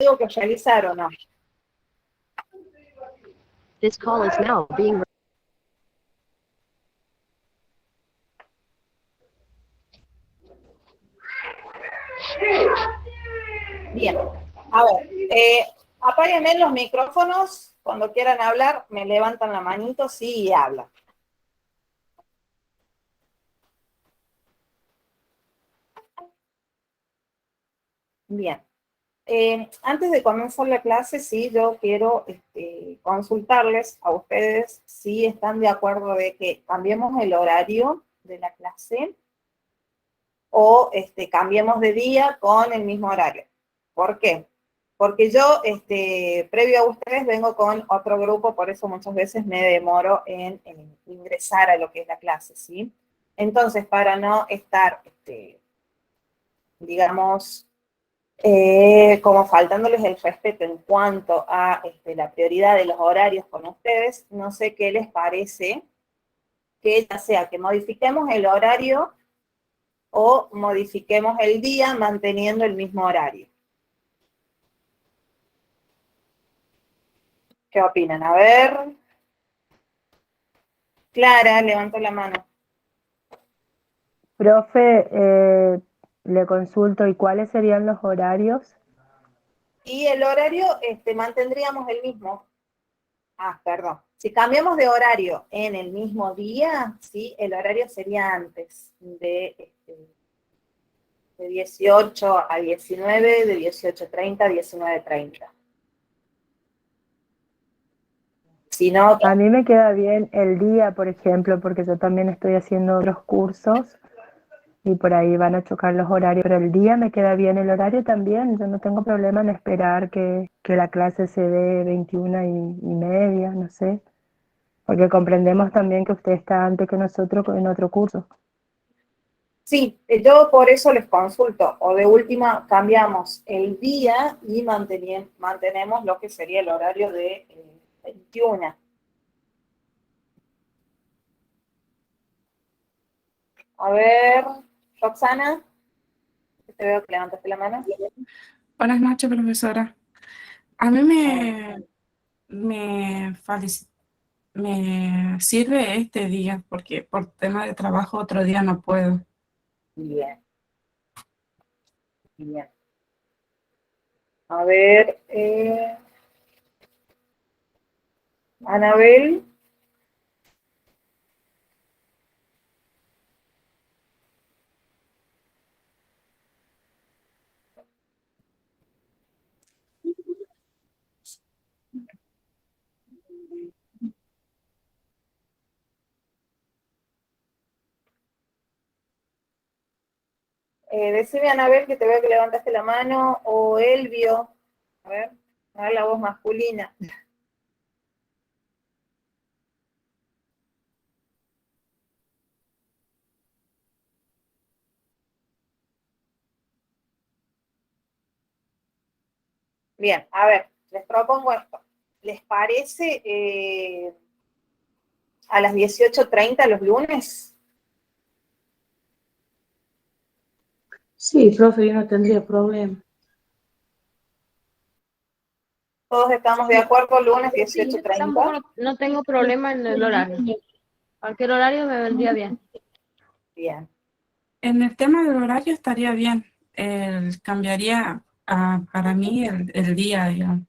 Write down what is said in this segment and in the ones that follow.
digo que realizaron, ¿no? This call is now being. Bien. A ver, apáguenme los micrófonos. Cuando quieran hablar, me levantan la manito, sí, y hablan. Bien. Antes de comenzar la clase, sí, yo quiero consultarles a ustedes si están de acuerdo de que cambiemos el horario de la clase o cambiemos de día con el mismo horario. ¿Por qué? Porque yo, previo a ustedes, vengo con otro grupo, por eso muchas veces me demoro en ingresar a lo que es la clase, ¿sí? Entonces, para no estar, digamos, como faltándoles el respeto en cuanto a la prioridad de los horarios con ustedes, no sé qué les parece que ya sea que modifiquemos el horario o modifiquemos el día manteniendo el mismo horario. ¿Qué opinan? A ver. Clara, levantó la mano. Profe, le consulto, ¿y cuáles serían los horarios? Y el horario mantendríamos el mismo. Ah, perdón. Si cambiamos de horario en el mismo día, sí, el horario sería antes de 18 a 19, de 18:30 a 19:30. Si no, A mí me queda bien el día, por ejemplo, porque yo también estoy haciendo otros cursos y por ahí van a chocar los horarios, pero el día me queda bien, el horario también, yo no tengo problema en esperar que la clase se dé 21:30, no sé, porque comprendemos también que usted está antes que nosotros en otro curso. sí, yo por eso les consulto, o de última cambiamos el día y mantenemos lo que sería el horario de 21. A ver, Roxana, te veo que levantaste la mano. Buenas noches, profesora. A mí me sirve este día porque por tema de trabajo otro día no puedo. Bien, bien. A ver, Anabel. Decime, Anabel, que te veo que levantaste la mano, o Elvio. A ver la voz masculina. Bien, a ver, les propongo esto. ¿Les parece a las 18:30 los lunes? Sí, profe, yo no tendría problema. ¿Todos estamos de acuerdo? Lunes 18:30. No tengo problema en el horario. Cualquier horario me vendría bien. Bien. En el tema del horario estaría bien. Cambiaría para mí el día, digamos.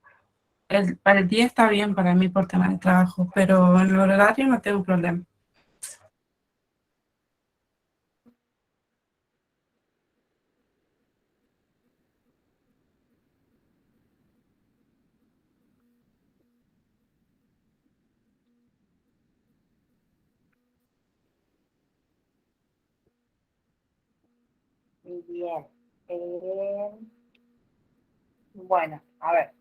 Para el día está bien para mí por tema de trabajo, pero en el horario no tengo problema. Bien. Bueno, a ver.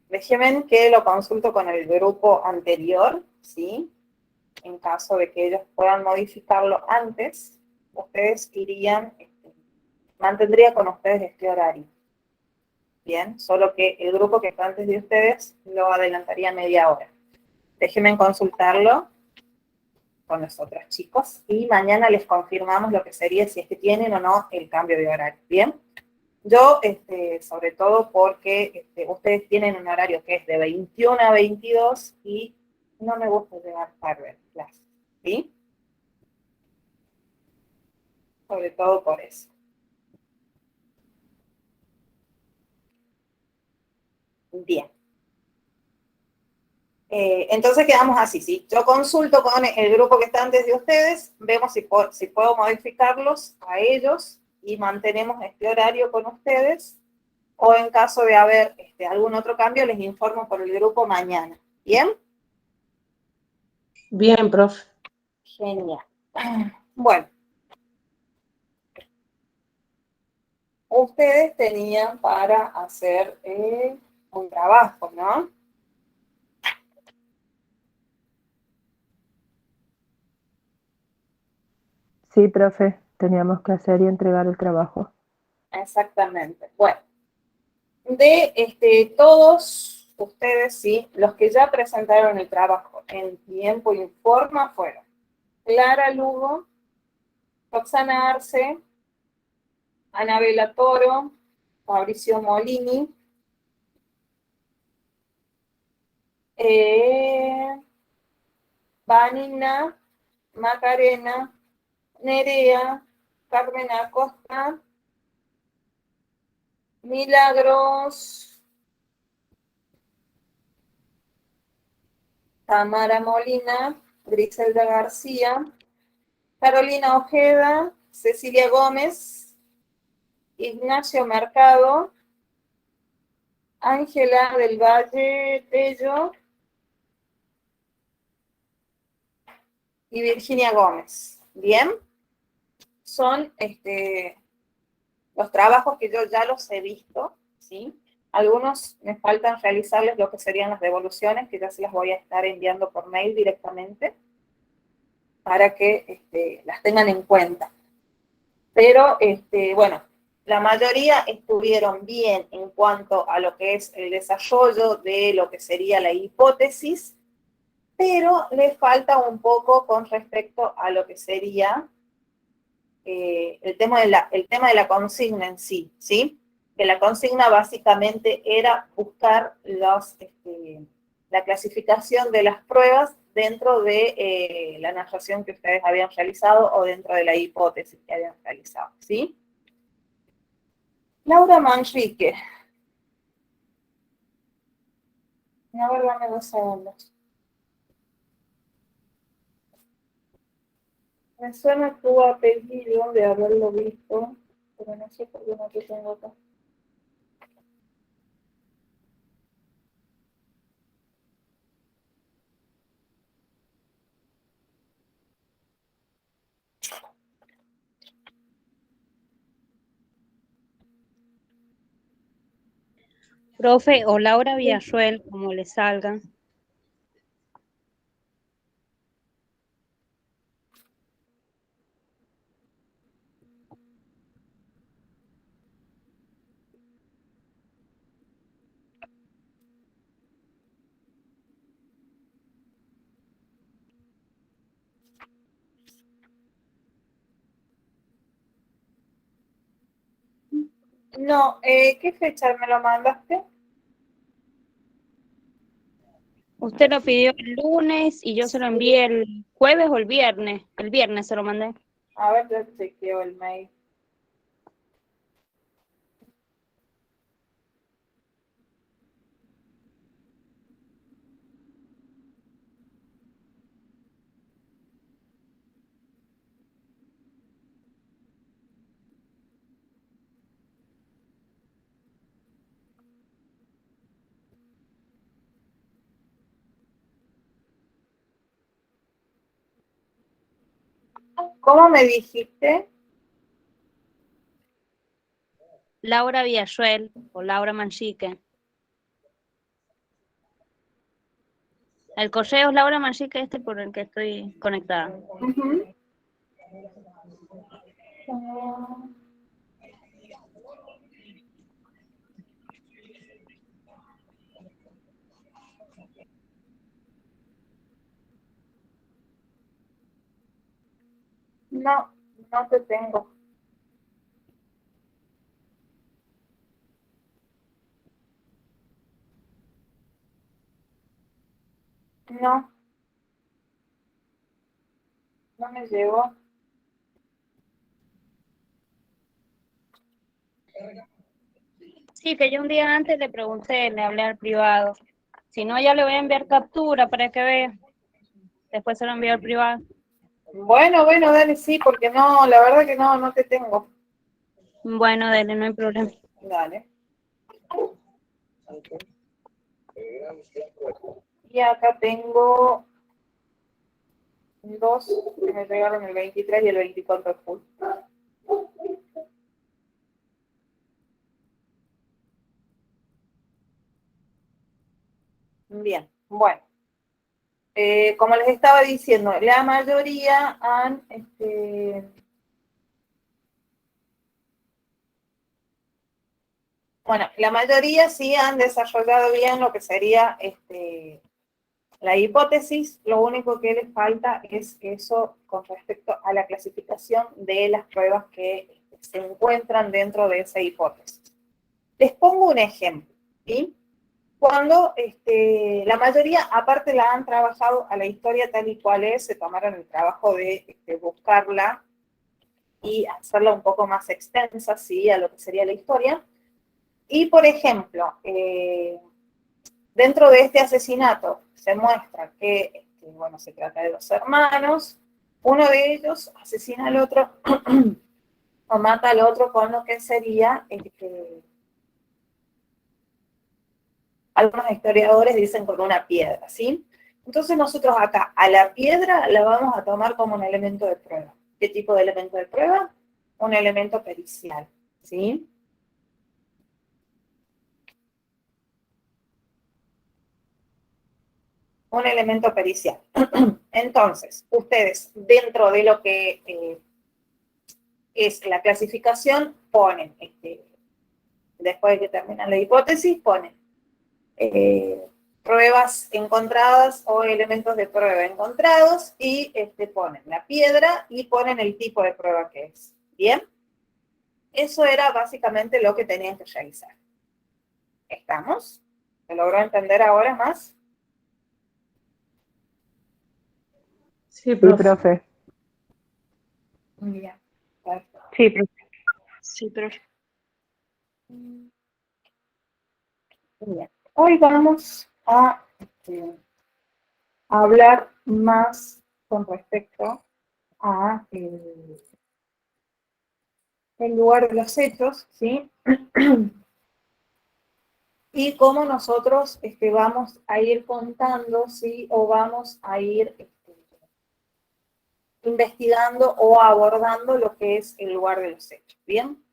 Déjenme que lo consulto con el grupo anterior, ¿sí? En caso de que ellos puedan modificarlo antes, ustedes irían, mantendría con ustedes este horario. Bien, solo que el grupo que está antes de ustedes lo adelantaría media hora. Déjenme consultarlo con los otros chicos y mañana les confirmamos lo que sería si es que tienen o no el cambio de horario. ¿Bien? Yo, sobre todo porque ustedes tienen un horario que es de 21 a 22 y no me gusta llegar tarde a clase, ¿sí? Sobre todo por eso. Bien. Entonces quedamos así, ¿sí? Yo consulto con el grupo que está antes de ustedes, vemos si puedo modificarlos a ellos y mantenemos este horario con ustedes, o en caso de haber algún otro cambio, les informo por el grupo mañana. ¿Bien? Bien, profe. Genial. Bueno, ustedes tenían para hacer un trabajo, ¿no? Sí, profe, teníamos que hacer y entregar el trabajo. Exactamente. Bueno, de todos ustedes, sí, los que ya presentaron el trabajo en tiempo y forma fueron Clara Lugo, Roxana Arce, Anabela Toro, Fabricio Molini, Vanina, Macarena, Nerea, Carmen Acosta, Milagros, Tamara Molina, Griselda García, Carolina Ojeda, Cecilia Gómez, Ignacio Mercado, Ángela del Valle Tello y Virginia Gómez. Bien, son los trabajos que yo ya los he visto, ¿sí? Algunos me faltan realizarles lo que serían las devoluciones, que ya se las voy a estar enviando por mail directamente, para que las tengan en cuenta. Pero, bueno, la mayoría estuvieron bien en cuanto a lo que es el desarrollo de lo que sería la hipótesis, pero les falta un poco con respecto a lo que sería el tema de la consigna en sí, ¿sí? Que la consigna básicamente era buscar la clasificación de las pruebas dentro de la narración que ustedes habían realizado o dentro de la hipótesis que habían realizado, ¿sí? Laura Manrique. A ver, dame 2 segundos. Me suena tu apellido de haberlo visto, pero no sé por qué no te tengo acá. Profe, o Laura Villarruel, como le salga. No, ¿qué fecha me lo mandaste? Usted lo pidió el lunes y yo se lo envié el jueves o el viernes. El viernes se lo mandé. A ver, yo chequeo el mail. ¿Cómo me dijiste? Laura Villarruel o Laura Manchique. El correo es Laura Manchique, por el que estoy conectada. Uh-huh. No, no te tengo. No, no me llegó. Sí, que yo un día antes le pregunté, le hablé al privado. Si no, ya le voy a enviar captura para que vea. Después se lo envío al privado. Bueno, dale, sí, porque no, la verdad que no te tengo. Bueno, dele, no hay problema. Dale. Y acá tengo dos que me llegaron el 23 y el 24 de julio. Bien, bueno. Como les estaba diciendo, la mayoría han, bueno, la mayoría sí han desarrollado bien lo que sería la hipótesis. Lo único que les falta es eso con respecto a la clasificación de las pruebas que se encuentran dentro de esa hipótesis. Les pongo un ejemplo, ¿sí? Cuando la mayoría, aparte la han trabajado a la historia tal y cual es, se tomaron el trabajo de buscarla y hacerla un poco más extensa, ¿sí? A lo que sería la historia. Y, por ejemplo, dentro de este asesinato se muestra que, bueno, se trata de dos hermanos, uno de ellos asesina al otro o mata al otro con lo que sería, algunos historiadores dicen con una piedra, ¿sí? Entonces nosotros acá a la piedra la vamos a tomar como un elemento de prueba. ¿Qué tipo de elemento de prueba? Un elemento pericial, ¿sí? Un elemento pericial. Entonces, ustedes, dentro de lo que es la clasificación, ponen, después de que terminan la hipótesis, ponen pruebas encontradas o elementos de prueba encontrados y ponen la piedra y ponen el tipo de prueba que es. ¿Bien? Eso era básicamente lo que tenían que realizar. ¿Estamos? ¿Se logró entender ahora más? Sí, Sí, profe. profe. Bien. Perfecto. Sí, profe. Sí, profe. Bien. Hoy vamos a hablar más con respecto a el lugar de los hechos, ¿sí? Y cómo nosotros vamos a ir contando, ¿sí? O vamos a ir investigando o abordando lo que es el lugar de los hechos, ¿bien?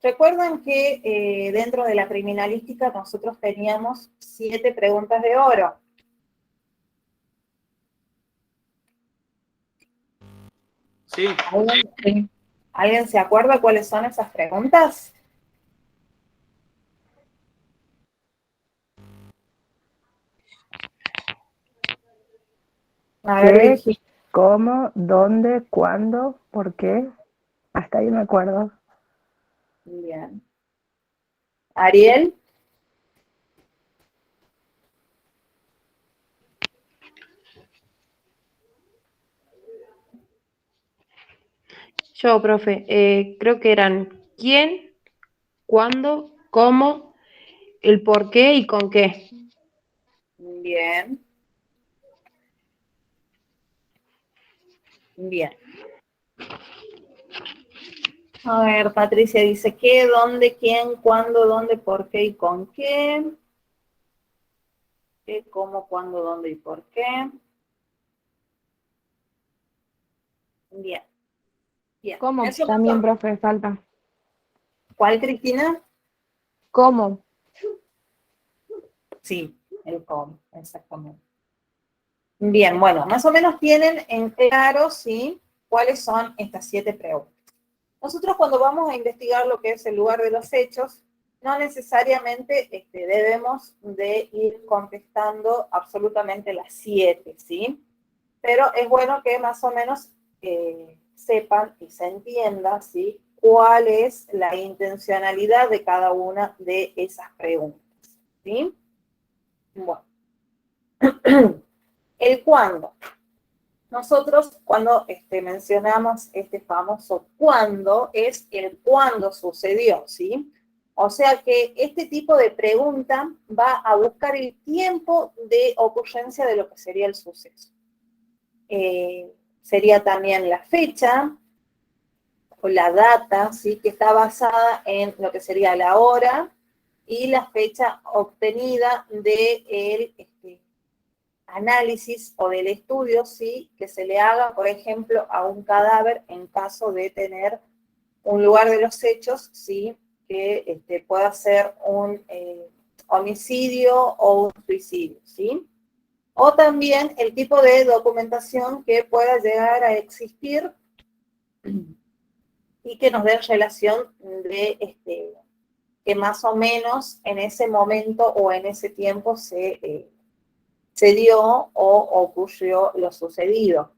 Recuerden que dentro de la criminalística nosotros teníamos 7 preguntas de oro. Sí. ¿Alguien se acuerda cuáles son esas preguntas? A ver, ¿Qué, Virginia. cómo, dónde, cuándo, por qué? Hasta ahí me acuerdo. Bien. Ariel. Yo, profe, creo que eran quién, cuándo, cómo, el por qué y con qué. Bien. Bien. A ver, Patricia dice qué, dónde, quién, cuándo, dónde, por qué y con qué. ¿Qué, cómo, cuándo, dónde y por qué? Bien. Bien. ¿Cómo? Eso También, profe, falta. ¿Cuál, Cristina? ¿Cómo? Sí, el cómo, exactamente. Bien, bueno, más o menos tienen en claro, ¿sí? ¿Cuáles son estas 7 preguntas? Nosotros cuando vamos a investigar lo que es el lugar de los hechos, no necesariamente debemos de ir contestando absolutamente las 7, ¿sí? Pero es bueno que más o menos sepan y se entienda, ¿sí? Cuál es la intencionalidad de cada una de esas preguntas, ¿sí? Bueno. El cuándo. Nosotros cuando mencionamos este famoso cuándo, es el cuándo sucedió, ¿sí? O sea que este tipo de pregunta va a buscar el tiempo de ocurrencia de lo que sería el suceso. Sería también la fecha o la data, ¿sí? Que está basada en lo que sería la hora y la fecha obtenida del análisis o del estudio, ¿sí? Que se le haga, por ejemplo, a un cadáver en caso de tener un lugar de los hechos, ¿sí? Que pueda ser un homicidio o un suicidio, ¿sí? O también el tipo de documentación que pueda llegar a existir y que nos dé relación de que más o menos en ese momento o en ese tiempo se dio o ocurrió lo sucedido.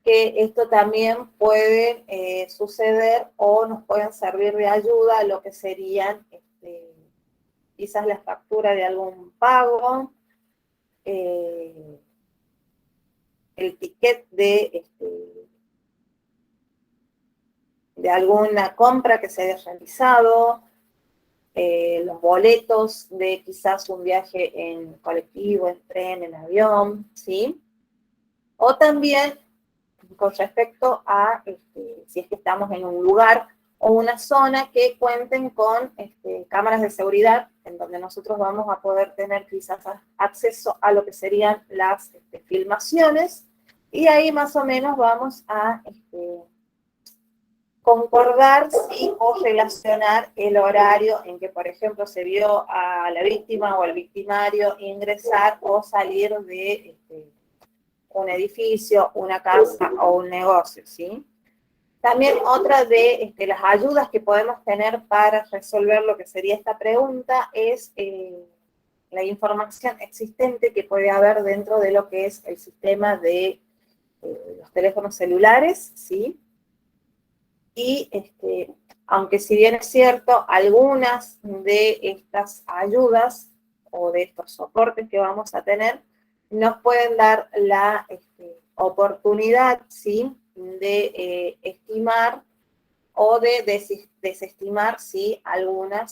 Que esto también puede suceder o nos pueden servir de ayuda a lo que serían quizás la factura de algún pago, el ticket de alguna compra que se haya realizado, los boletos de quizás un viaje en colectivo, en tren, en avión, ¿sí? O también con respecto a si es que estamos en un lugar o una zona que cuenten con cámaras de seguridad, en donde nosotros vamos a poder tener quizás acceso a lo que serían las filmaciones, y ahí más o menos vamos a concordar, ¿sí? O relacionar el horario en que, por ejemplo, se vio a la víctima o al victimario ingresar o salir de un edificio, una casa o un negocio, ¿sí? También otra de las ayudas que podemos tener para resolver lo que sería esta pregunta es la información existente que puede haber dentro de lo que es el sistema de los teléfonos celulares, ¿sí? Y aunque si bien es cierto, algunas de estas ayudas o de estos soportes que vamos a tener nos pueden dar la oportunidad, ¿sí? De estimar o de desestimar, ¿sí? alguna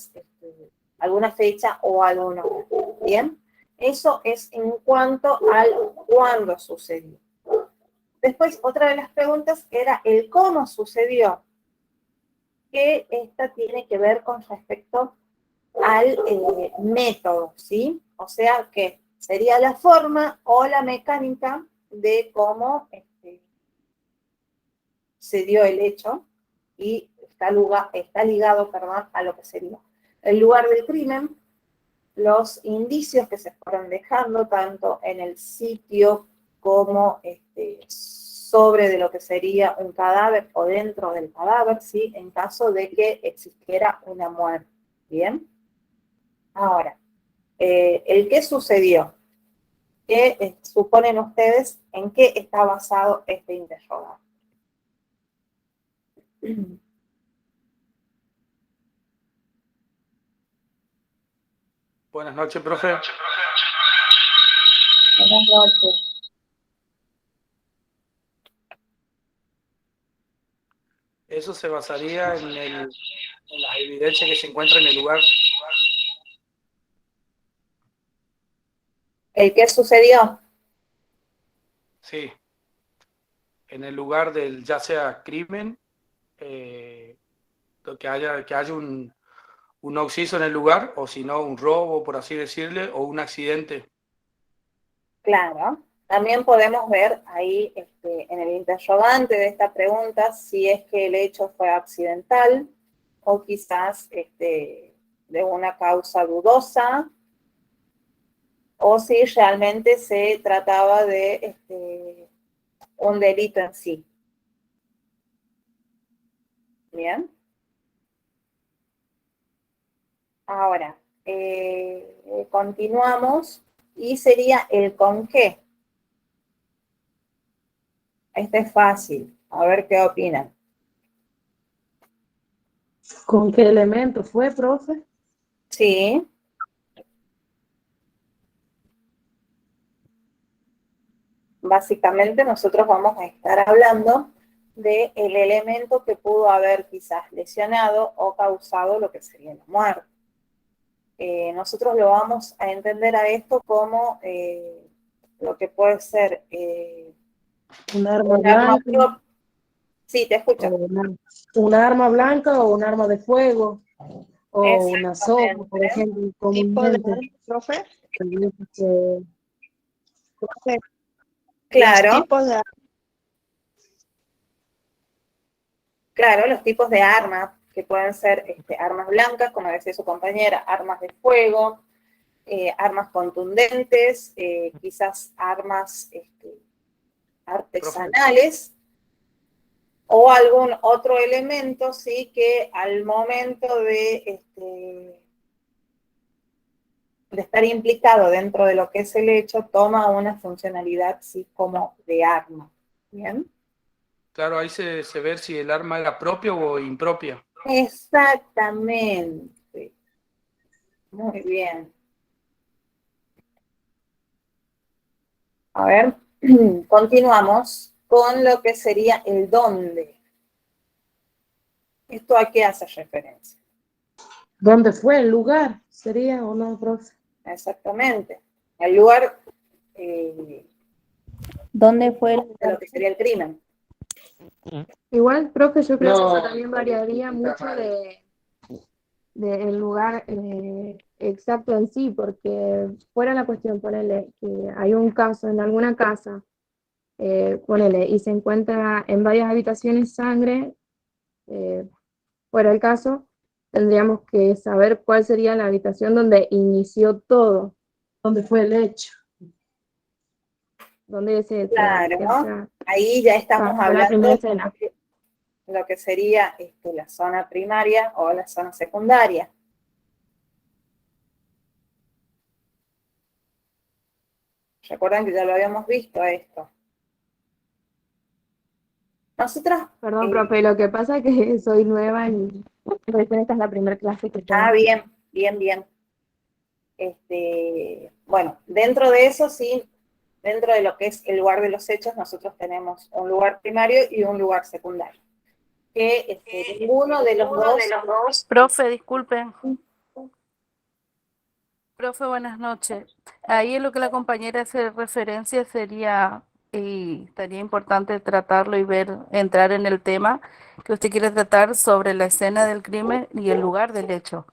fecha o alguna hora. ¿Bien? Eso es en cuanto al cuándo sucedió. Después, otra de las preguntas era el cómo sucedió, que esta tiene que ver con respecto al método, ¿sí? O sea, que sería la forma o la mecánica de cómo se dio el hecho y está ligado, perdón, a lo que sería el lugar del crimen, los indicios que se fueron dejando tanto en el sitio como sobre de lo que sería un cadáver o dentro del cadáver, ¿sí? En caso de que existiera una muerte. ¿Bien? Ahora, el qué sucedió. ¿Qué suponen ustedes en qué está basado este interrogante? Buenas noches, profe. Buenas noches. Eso se basaría en las evidencias que se encuentran en el lugar. ¿El qué sucedió? Sí. En el lugar del ya sea crimen, que haya un occiso en el lugar, o si no, un robo, por así decirle, o un accidente. Claro. También podemos ver ahí en el interrogante de esta pregunta si es que el hecho fue accidental o quizás de una causa dudosa, o si realmente se trataba de un delito en sí. Bien. Ahora, continuamos y sería el con qué. Este es fácil. A ver qué opinan. ¿Con qué elemento fue, profe? Sí. básicamente nosotros vamos a estar hablando del elemento que pudo haber quizás lesionado o causado lo que sería la muerte. Nosotros lo vamos a entender a esto como lo que puede ser Un arma un arma blanca, Sí, te escucho. una arma blanca o un arma de fuego, o una soga, por Exactamente. ejemplo, ¿Tipo de comúnmente. arma, profe? Que- Profe, Claro, los tipos de arma. claro, los tipos de armas, que pueden ser armas blancas, como decía su compañera, armas de fuego, armas contundentes, quizás armas artesanales, o algún otro elemento, sí, que al momento de estar implicado dentro de lo que es el hecho, toma una funcionalidad, sí, como de arma. ¿Bien? Claro, ahí se ve si el arma era propia o impropia. Exactamente. Muy bien. A ver, continuamos con lo que sería el dónde. ¿Esto a qué hace referencia? ¿Dónde fue el lugar? ¿Sería o no, profe? Exactamente. El lugar ¿Dónde fue de lo que sería el crimen. Igual, profe, yo creo que No. eso también variaría mucho del lugar exacto en sí, porque fuera la cuestión, ponele que hay un caso en alguna casa, ponele, y se encuentra en varias habitaciones sangre, fuera el caso, tendríamos que saber cuál sería la habitación donde inició todo, ¿Dónde fue el hecho? donde Claro, o sea, ahí ya estamos fue la primera hablando escena. de lo que sería la zona primaria o la zona secundaria. Recuerdan que ya lo habíamos visto esto. Nosotras, Perdón, profe, lo que pasa es que soy nueva y recién esta es la primera clase que tengo. bien, bien, bien. Bueno, dentro de eso sí, dentro de lo que es el lugar de los hechos, nosotros tenemos un lugar primario y un lugar secundario. Que ninguno de los dos. Profe, disculpen. Profe, buenas noches. Ahí en lo que la compañera hace referencia sería, y estaría importante tratarlo y ver, entrar en el tema que usted quiere tratar sobre la escena del crimen y el lugar del hecho.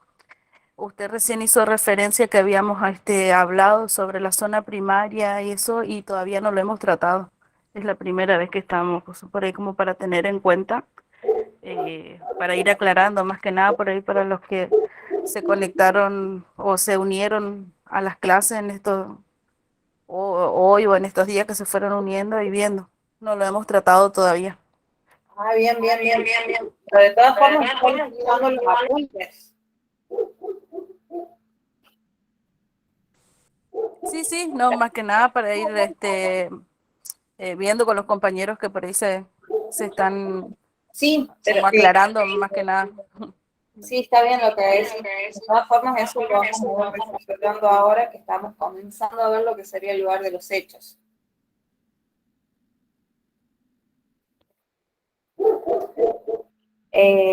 Usted recién hizo referencia que habíamos hablado sobre la zona primaria y eso, y todavía no lo hemos tratado. Es la primera vez que estamos, pues, por ahí como para tener en cuenta, para ir aclarando más que nada por ahí para los que se conectaron o se unieron a las clases en estos, hoy o en estos días que se fueron uniendo y viendo. No lo hemos tratado todavía. Bien, bien, bien, bien, bien. Pero de todas formas, estamos usando los apuntes. Sí, sí, no, más que nada para ir viendo con los compañeros que por ahí se están Sí, pero como aclarando más que nada. sí, está bien lo que decís. De todas formas, eso lo vamos a ir desarrollando ahora que estamos comenzando a ver lo que sería el lugar de los hechos.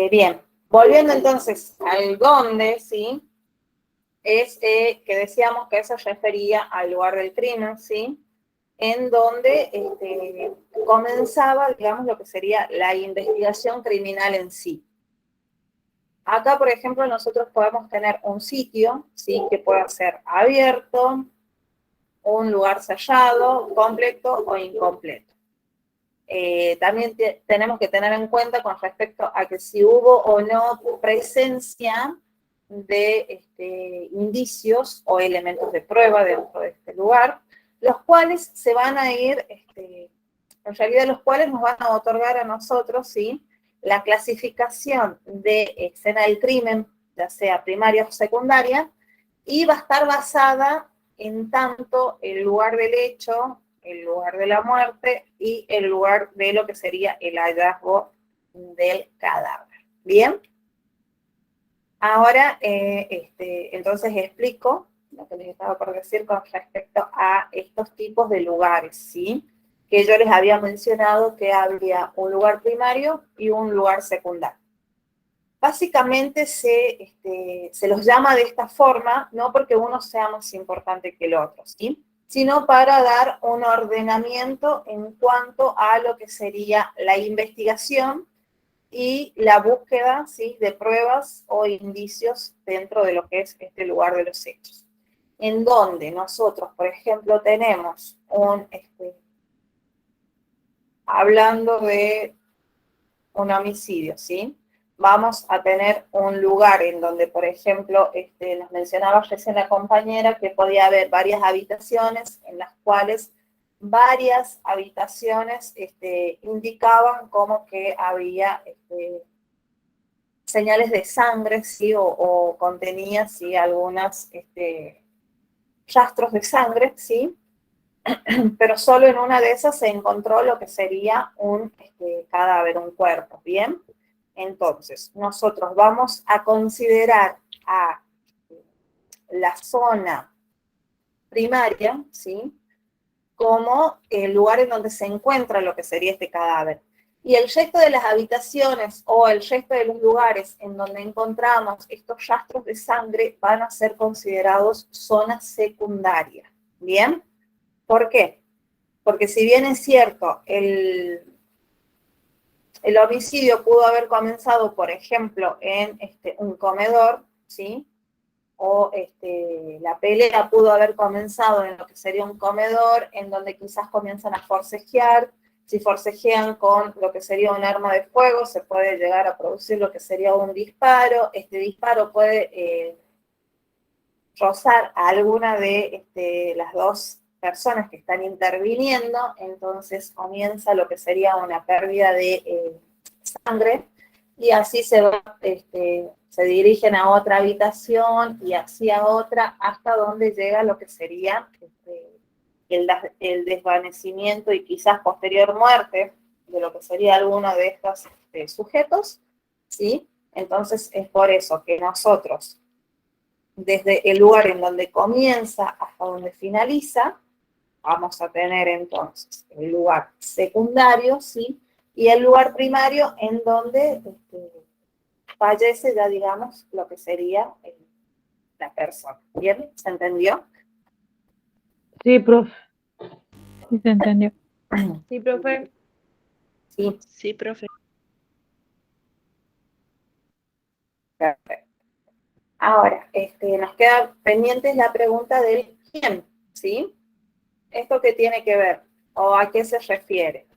Bien, volviendo entonces al dónde, ¿sí? Es que decíamos que eso refería al lugar del crimen, ¿sí? En donde comenzaba, digamos, lo que sería la investigación criminal en sí. Acá, por ejemplo, nosotros podemos tener un sitio, ¿sí? Que pueda ser abierto, un lugar sellado, completo o incompleto. También tenemos que tener en cuenta con respecto a que si hubo o no presencia de indicios o elementos de prueba dentro de este lugar, los cuales se van a ir, en realidad los cuales nos van a otorgar a nosotros, ¿sí? La clasificación de escena del crimen, ya sea primaria o secundaria, y va a estar basada en tanto el lugar del hecho, el lugar de la muerte y el lugar de lo que sería el hallazgo del cadáver. ¿Bien? Ahora, entonces explico lo que les estaba por decir con respecto a estos tipos de lugares, ¿sí? que yo les había mencionado que había un lugar primario y un lugar secundario. Básicamente se los llama de esta forma, no porque uno sea más importante que el otro, ¿sí? Sino para dar un ordenamiento en cuanto a lo que sería la investigación y la búsqueda, ¿sí?, de pruebas o indicios dentro de lo que es este lugar de los hechos. En donde nosotros, por ejemplo, tenemos hablando de un homicidio, ¿sí? Vamos a tener un lugar en donde, por ejemplo, nos mencionaba recién la compañera que podía haber varias habitaciones en las cuales varias habitaciones indicaban como que había señales de sangre, ¿sí? O contenía, ¿sí?, algunas rastros de sangre, ¿sí? Pero solo en una de esas se encontró lo que sería un cadáver, un cuerpo, ¿bien? Entonces, nosotros vamos a considerar a la zona primaria, ¿sí?, como el lugar en donde se encuentra lo que sería este cadáver. Y el resto de las habitaciones o el resto de los lugares en donde encontramos estos rastros de sangre van a ser considerados zonas secundarias, ¿bien? ¿Por qué? Porque si bien es cierto, el homicidio pudo haber comenzado, por ejemplo, en un comedor, ¿sí? O la pelea pudo haber comenzado en lo que sería un comedor, en donde quizás comienzan a forcejear. Si forcejean con lo que sería un arma de fuego, se puede llegar a producir lo que sería un disparo. Este disparo puede rozar a alguna de las dos personas que están interviniendo, entonces comienza lo que sería una pérdida de sangre, y así se dirigen a otra habitación y así a otra, hasta donde llega lo que sería el desvanecimiento y quizás posterior muerte de lo que sería alguno de estos sujetos, ¿sí? Entonces es por eso que nosotros, desde el lugar en donde comienza hasta donde finaliza, vamos a tener entonces el lugar secundario, ¿sí?, y el lugar primario en donde fallece ya, digamos, lo que sería la persona. ¿Bien? ¿Se entendió? Sí, profe. Sí, se entendió. Sí, profe. Sí. Sí, profe. Perfecto. Ahora, nos queda pendiente la pregunta del quién, ¿sí? ¿Esto qué tiene que ver? ¿O a qué se refiere?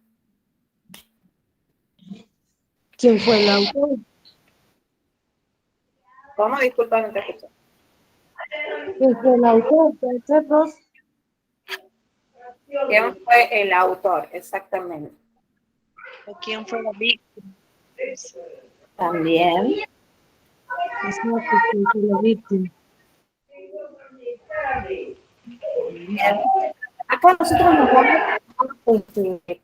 ¿Quién fue el autor? ¿Cómo? Disculpa, no te escuché. ¿Quién fue el autor? ¿Profe? ¿Quién fue el autor? Exactamente. ¿O quién fue la víctima? También. Exacto, ¿quién fue la víctima? Bien. Acá nosotros nos vamos a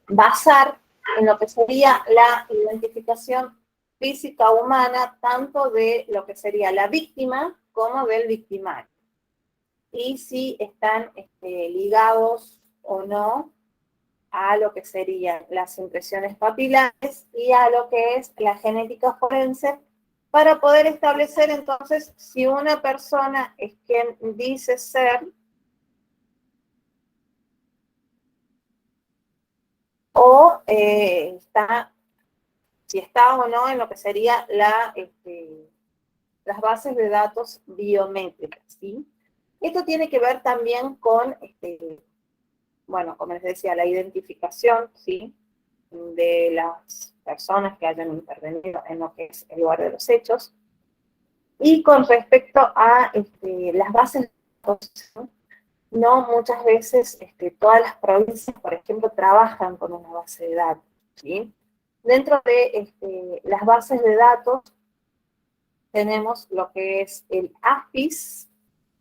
basar en lo que sería la identificación física humana, tanto de lo que sería la víctima como del victimario. Y si están ligados o no a lo que serían las impresiones papilares y a lo que es la genética forense, para poder establecer entonces si una persona es quien dice ser o si está o no en lo que sería las bases de datos biométricas, ¿sí? Esto tiene que ver también con, bueno, como les decía, la identificación, ¿sí?, de las personas que hayan intervenido en lo que es el lugar de los hechos. Y con respecto a las bases de datos, no muchas veces todas las provincias, por ejemplo, trabajan con una base de datos, ¿sí? Dentro de las bases de datos tenemos lo que es el AFIS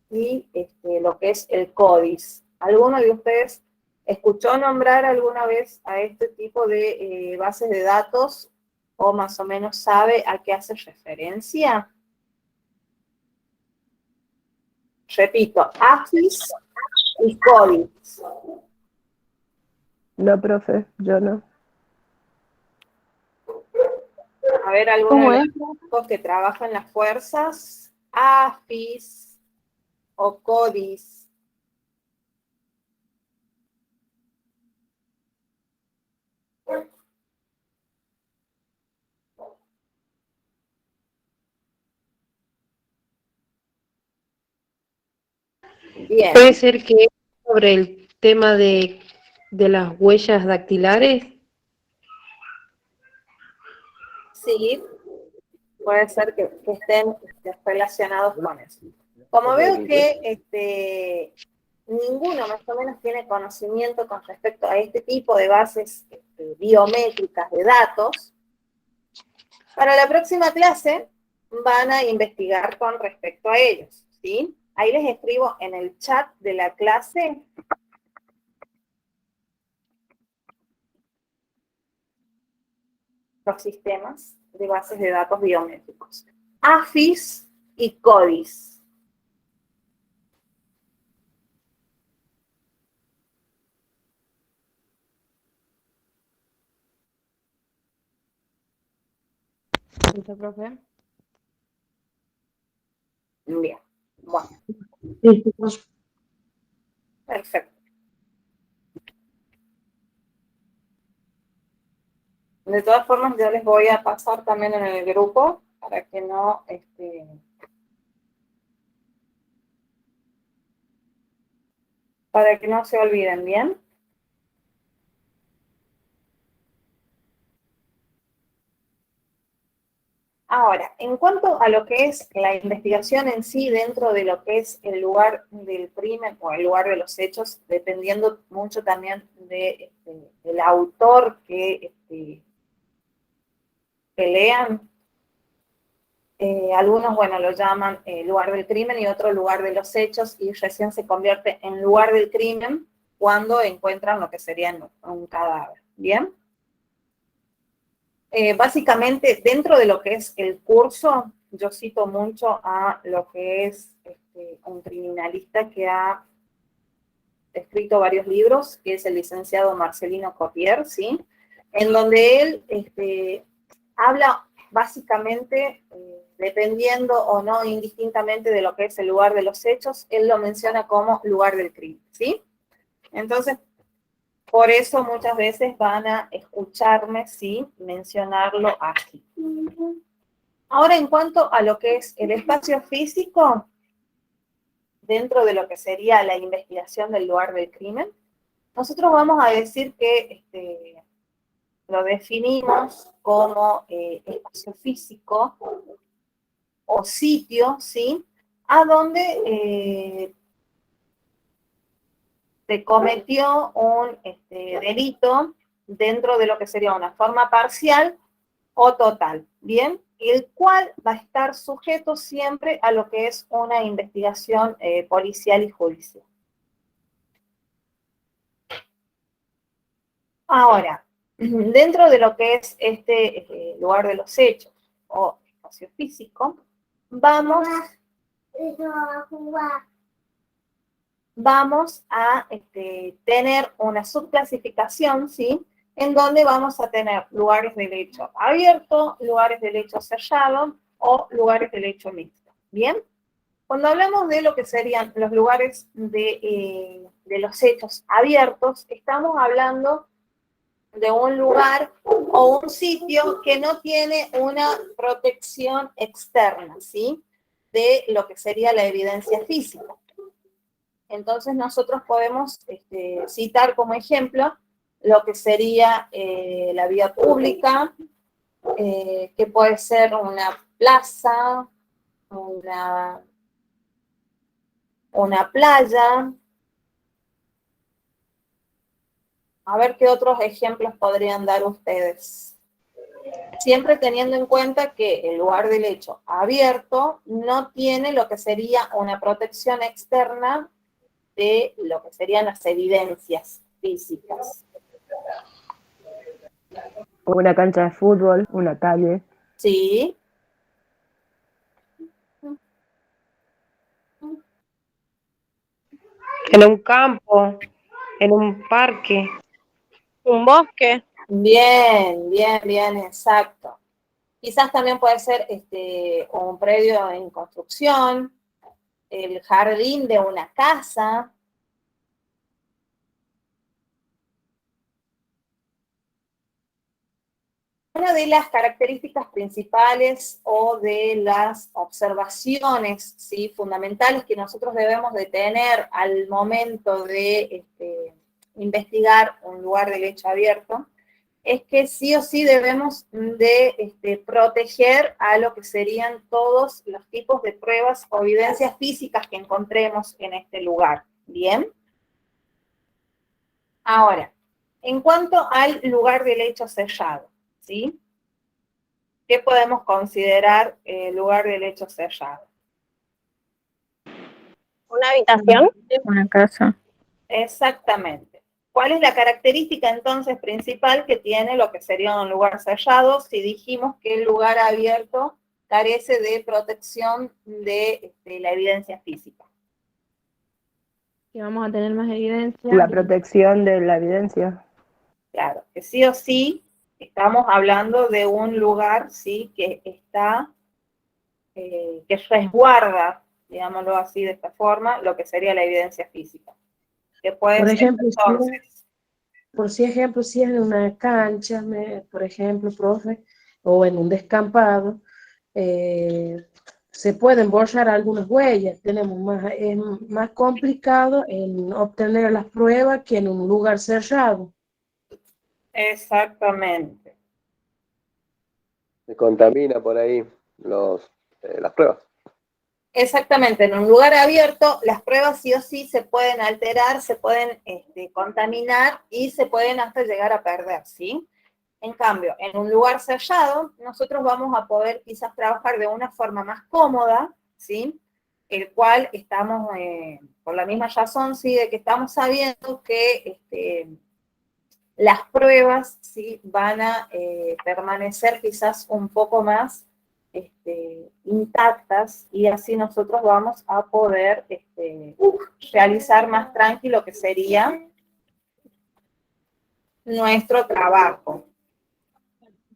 y lo que es el CODIS. ¿Alguno de ustedes escuchó nombrar alguna vez a este tipo de bases de datos o más o menos sabe a qué hace referencia? Repito, AFIS y CODIS. No, profe, yo no. A ver, alguno ¿Cómo de es? los chicos que trabaja en las fuerzas, AFIS o CODIS. Bien, Puede ser que sobre el tema de las huellas dactilares. sí, puede ser que estén relacionados con eso. Como veo que ninguno más o menos tiene conocimiento con respecto a este tipo de bases biométricas de datos, para la próxima clase van a investigar con respecto a ellos, ¿sí? Ahí les escribo en el chat de la clase los sistemas de bases de datos biométricos. AFIS y CODIS. ¿Listo, profe? Bien, bueno, Sí, profe. perfecto. De todas formas, yo les voy a pasar también en el grupo para que no, para que no se olviden, ¿bien? Ahora, en cuanto a lo que es la investigación en sí dentro de lo que es el lugar del crimen o el lugar de los hechos, dependiendo mucho también del autor que lean, algunos, bueno, lo llaman lugar del crimen y otro lugar de los hechos, y recién se convierte en lugar del crimen cuando encuentran lo que sería un cadáver, ¿bien? Básicamente, dentro de lo que es el curso, yo cito mucho a lo que es un criminalista que ha escrito varios libros, que es el licenciado Marcelino Copier, ¿sí? En donde él habla básicamente, dependiendo o no indistintamente de lo que es el lugar de los hechos, él lo menciona como lugar del crimen, ¿sí? Entonces, por eso muchas veces van a escucharme, sí, mencionarlo aquí. Ahora, en cuanto a lo que es el espacio físico, dentro de lo que sería la investigación del lugar del crimen, nosotros vamos a decir que lo definimos como espacio físico o sitio, ¿sí? A donde se cometió un delito dentro de lo que sería una forma parcial o total, ¿bien? El cual va a estar sujeto siempre a lo que es una investigación policial y judicial. Ahora, dentro de lo que es este lugar de los hechos o espacio físico, vamos a tener una subclasificación, ¿sí? En donde vamos a tener lugares del hecho abierto, lugares del hecho cerrado o lugares del hecho mixto, ¿bien? Cuando hablamos de lo que serían los lugares de los hechos abiertos, estamos hablando de un lugar o un sitio que no tiene una protección externa, ¿sí? De lo que sería la evidencia física. Entonces nosotros podemos citar como ejemplo lo que sería la vía pública, que puede ser una plaza, una playa. A ver qué otros ejemplos podrían dar ustedes. Siempre teniendo en cuenta que el lugar del hecho abierto no tiene lo que sería una protección externa de lo que serían las evidencias físicas. Una cancha de fútbol, una calle. Sí. En un campo, en un parque. Un bosque. Bien, bien, bien, exacto. Quizás también puede ser un predio en construcción, el jardín de una casa. Una de las características principales o de las observaciones, ¿sí?, fundamentales que nosotros debemos de tener al momento de investigar un lugar de lecho abierto es que sí o sí debemos de proteger a lo que serían todos los tipos de pruebas o evidencias físicas que encontremos en este lugar. ¿Bien? Ahora, en cuanto al lugar de lecho sellado, ¿sí? ¿Qué podemos considerar lugar de lecho sellado? Una habitación. Una casa. Exactamente. ¿Cuál es la característica entonces principal que tiene lo que sería un lugar sellado si dijimos que el lugar abierto carece de protección de la evidencia física? Que vamos a tener más evidencia. La protección de la evidencia. Claro, que sí o sí estamos hablando de un lugar, sí, que está, que resguarda, digámoslo así de esta forma, lo que sería la evidencia física. Que puede Por ser ejemplo, entonces. si es en una cancha, por ejemplo, profe, o en un descampado, se pueden borrar algunas huellas. Es más complicado en obtener las pruebas que en un lugar cerrado. Exactamente. Se contamina por ahí las pruebas. Exactamente, en un lugar abierto las pruebas sí o sí se pueden alterar, se pueden contaminar y se pueden hasta llegar a perder, ¿sí? En cambio, en un lugar sellado, nosotros vamos a poder quizás trabajar de una forma más cómoda, ¿sí? El cual estamos, por la misma razón, ¿sí?, de que estamos sabiendo que las pruebas, ¿sí?, van a permanecer quizás un poco más intactas y así nosotros vamos a poder realizar más tranquilo que sería nuestro trabajo.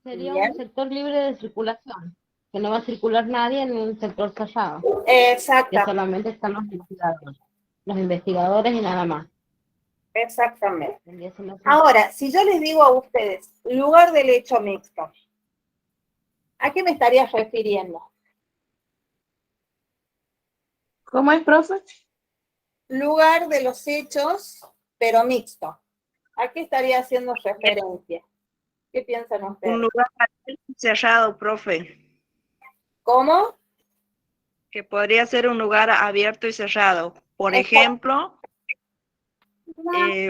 Sería Bien. un sector libre de circulación, que no va a circular nadie en un sector cerrado. Exacto. Que solamente están los investigadores y nada más. Exactamente. Ahora, si yo les digo a ustedes, lugar de lecho mixto, ¿a qué me estaría refiriendo? ¿Cómo es, profe? Lugar de los hechos, pero mixto. ¿A qué estaría haciendo referencia? ¿Qué piensan ustedes? Un lugar cerrado, profe. ¿Cómo? Que podría ser un lugar abierto y cerrado. Por ejemplo,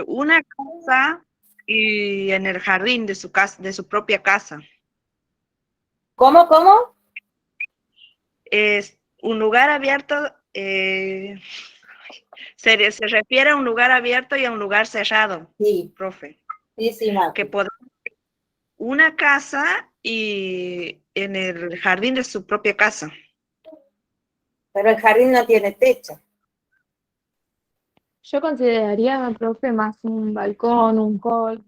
una casa y en el jardín de su casa, de su propia casa. ¿Cómo? Es un lugar abierto, se refiere a un lugar abierto y a un lugar cerrado. Sí. Profe. Sí, Mati. Que podría ser una casa y en el jardín de su propia casa. Pero el jardín no tiene techo. Yo consideraría, profe, más un balcón, un hall,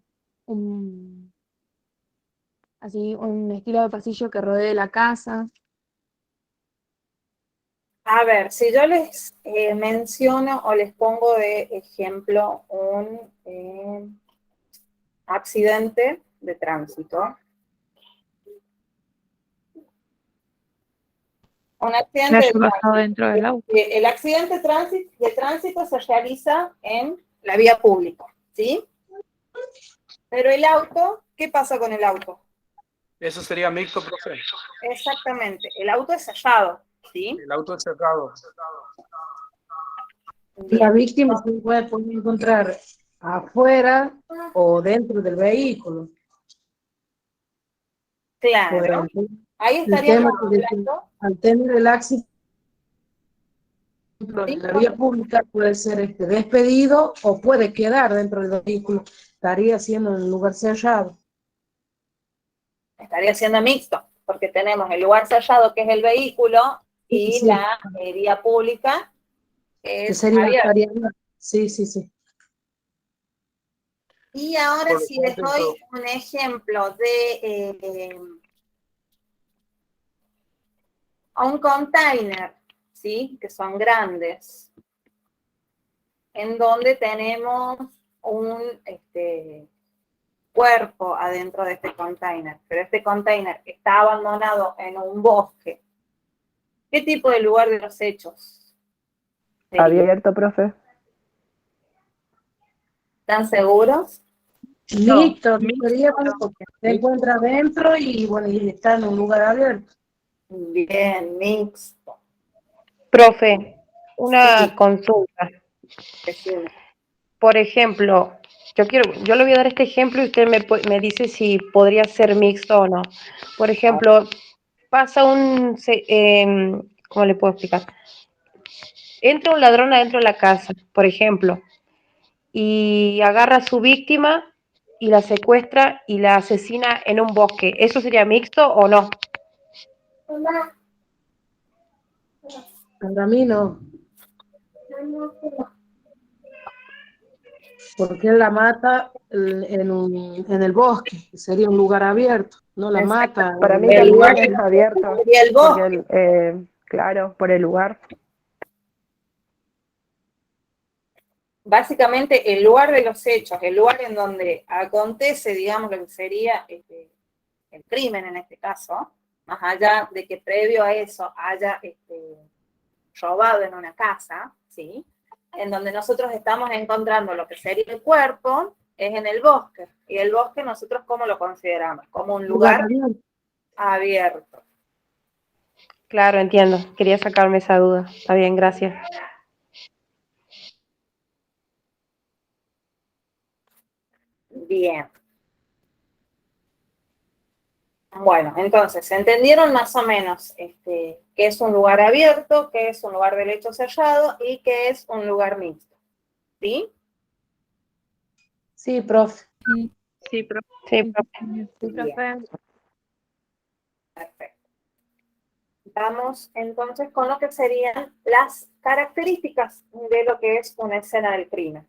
así un estilo de pasillo que rodee la casa. A ver, si yo les menciono o les pongo de ejemplo un accidente de tránsito. Un accidente haya pasado dentro del auto. El accidente de tránsito se realiza en la vía pública, ¿sí? Pero el auto, ¿qué pasa con el auto? Eso sería mixto, profe. Exactamente, el auto es sellado, ¿sí? El auto es cerrado. La víctima se puede encontrar afuera o dentro del vehículo. Claro. Pues, Ahí estaríamos hablando. Al tener el accidente en la vía pública puede ser despedido o puede quedar dentro del vehículo. Estaría siendo en un lugar cerrado. Estaría siendo mixto, porque tenemos el lugar sellado que es el vehículo y Sí. la vía pública que es abierta. Sí. Y ahora Por si les doy ejemplo, un ejemplo de un container, ¿sí? Que son grandes, en donde tenemos un cuerpo adentro de este container, pero este container está abandonado en un bosque. ¿Qué tipo de lugar de los hechos sería? Abierto, profe. ¿Están seguros? Mixto, sería porque se encuentra adentro y bueno, y está en un lugar abierto. Bien, mixto. Profe, una Sí, consulta. decime. Por ejemplo, yo le voy a dar este ejemplo y usted me dice si podría ser mixto o no. Por ejemplo, pasa ¿cómo le puedo explicar? Entra un ladrón adentro de la casa, por ejemplo, y agarra a su víctima y la secuestra y la asesina en un bosque. ¿Eso sería mixto o no? Para mí no, porque él la mata en el bosque, que sería un lugar abierto, no la Exacto. mata Para mí en el lugar. también es abierto, Sería el bosque. porque, claro, por el lugar. Básicamente el lugar de los hechos, el lugar en donde acontece, digamos, lo que sería el crimen en este caso, más allá de que previo a eso haya robado en una casa, ¿sí? En donde nosotros estamos encontrando lo que sería el cuerpo, es en el bosque. Y el bosque nosotros, ¿cómo lo consideramos? Como un lugar abierto. Claro, entiendo. Quería sacarme esa duda. Está bien, gracias. Bien. Bueno, entonces, ¿entendieron más o menos qué es un lugar abierto, qué es un lugar de lecho cerrado y qué es un lugar mixto? ¿Sí? Sí, profe. Sí, profe. Sí, profe. Sí, profe. Perfecto. Vamos entonces con lo que serían las características de lo que es una escena del crimen.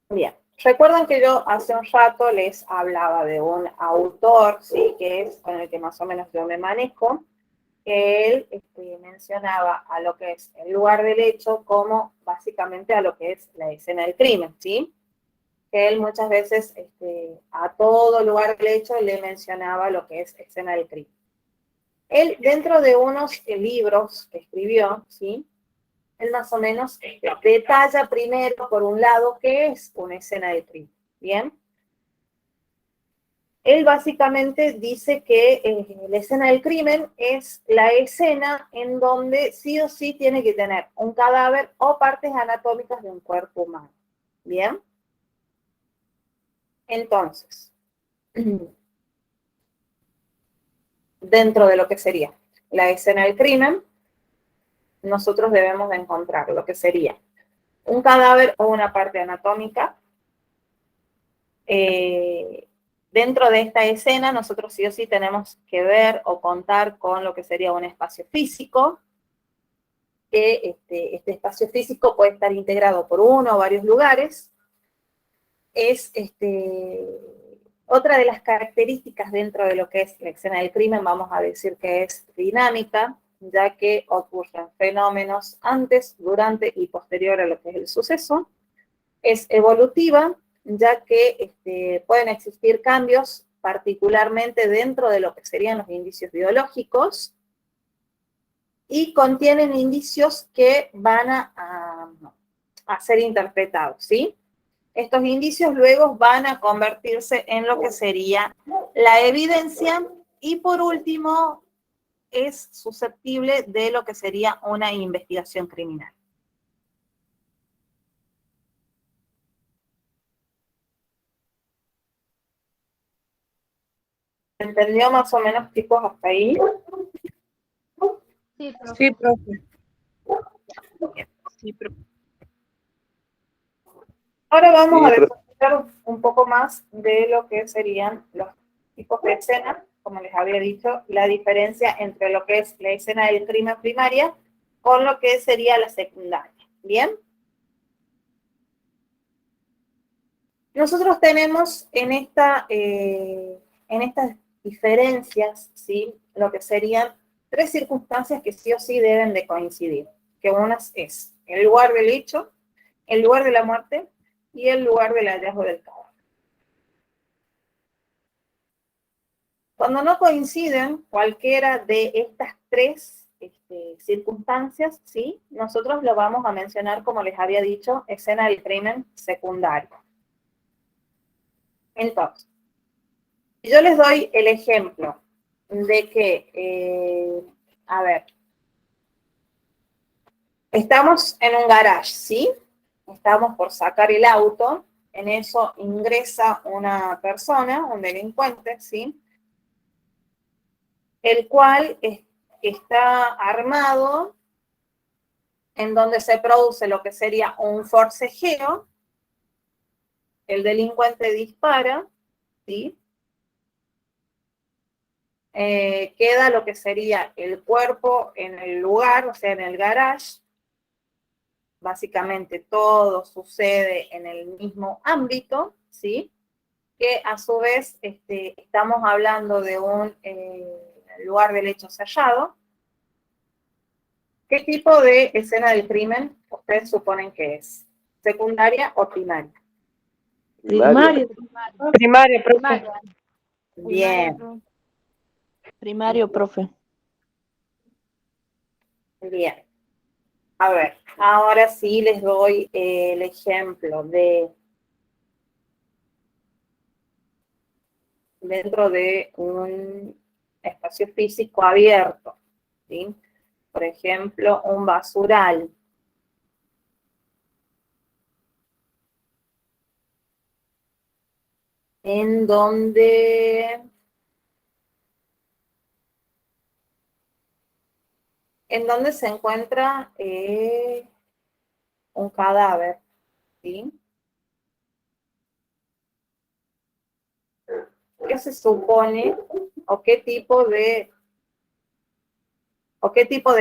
Bien, recuerdan que yo hace un rato les hablaba de un autor, ¿sí? Que es con el que más o menos yo me manejo, que él mencionaba a lo que es el lugar del hecho como básicamente a lo que es la escena del crimen, ¿sí? Que él muchas veces a todo lugar del hecho le mencionaba lo que es escena del crimen. Él, dentro de unos libros que escribió, ¿sí? Él más o menos detalla primero, por un lado, qué es una escena del crimen, ¿bien? Él básicamente dice que la escena del crimen es la escena en donde sí o sí tiene que tener un cadáver o partes anatómicas de un cuerpo humano, ¿bien? Entonces, dentro de lo que sería la escena del crimen, nosotros debemos de encontrar lo que sería un cadáver o una parte anatómica. Dentro de esta escena, nosotros sí o sí tenemos que ver o contar con lo que sería un espacio físico, que este espacio físico puede estar integrado por uno o varios lugares. Es otra de las características dentro de lo que es la escena del crimen, vamos a decir que es dinámica, ya que ocurren fenómenos antes, durante y posterior a lo que es el suceso. Es evolutiva, ya que pueden existir cambios, particularmente dentro de lo que serían los indicios biológicos, y contienen indicios que van a ser interpretados, ¿sí? Estos indicios luego van a convertirse en lo que sería la evidencia y por último es susceptible de lo que sería una investigación criminal. ¿Entendió más o menos, chicos, hasta ahí? Sí, profe. Sí, profe. Sí, profe. Ahora vamos Sí, a profe. desarrollar un poco más de lo que serían los tipos de escena, como les había dicho, la diferencia entre lo que es la escena del crimen primaria con lo que sería la secundaria. ¿Bien? Nosotros tenemos en estas diferencias, ¿sí? Lo que serían 3 circunstancias que sí o sí deben de coincidir, que unas es el lugar del hecho, el lugar de la muerte y el lugar del hallazgo del cadáver. Cuando no coinciden cualquiera de estas 3 circunstancias, ¿sí? Nosotros lo vamos a mencionar, como les había dicho, escena del crimen secundario. Entonces, yo les doy el ejemplo de que, a ver, estamos en un garage, ¿sí? Estamos por sacar el auto, en eso ingresa una persona, un delincuente, ¿sí? El cual está armado, en donde se produce lo que sería un forcejeo, el delincuente dispara, ¿sí? Queda lo que sería el cuerpo en el lugar, o sea, en el garage. Básicamente todo sucede en el mismo ámbito, ¿sí? Que a su vez estamos hablando de un lugar del hecho hallado. ¿Qué tipo de escena del crimen ustedes suponen que es? ¿Secundaria o primaria? Primario. Primaria, profe. Bien, Primario, profe. bien. A ver, ahora sí les doy el ejemplo de dentro de un espacio físico abierto, ¿sí? Por ejemplo, un basural. En donde se encuentra un cadáver, ¿sí? ¿Qué se supone o qué tipo de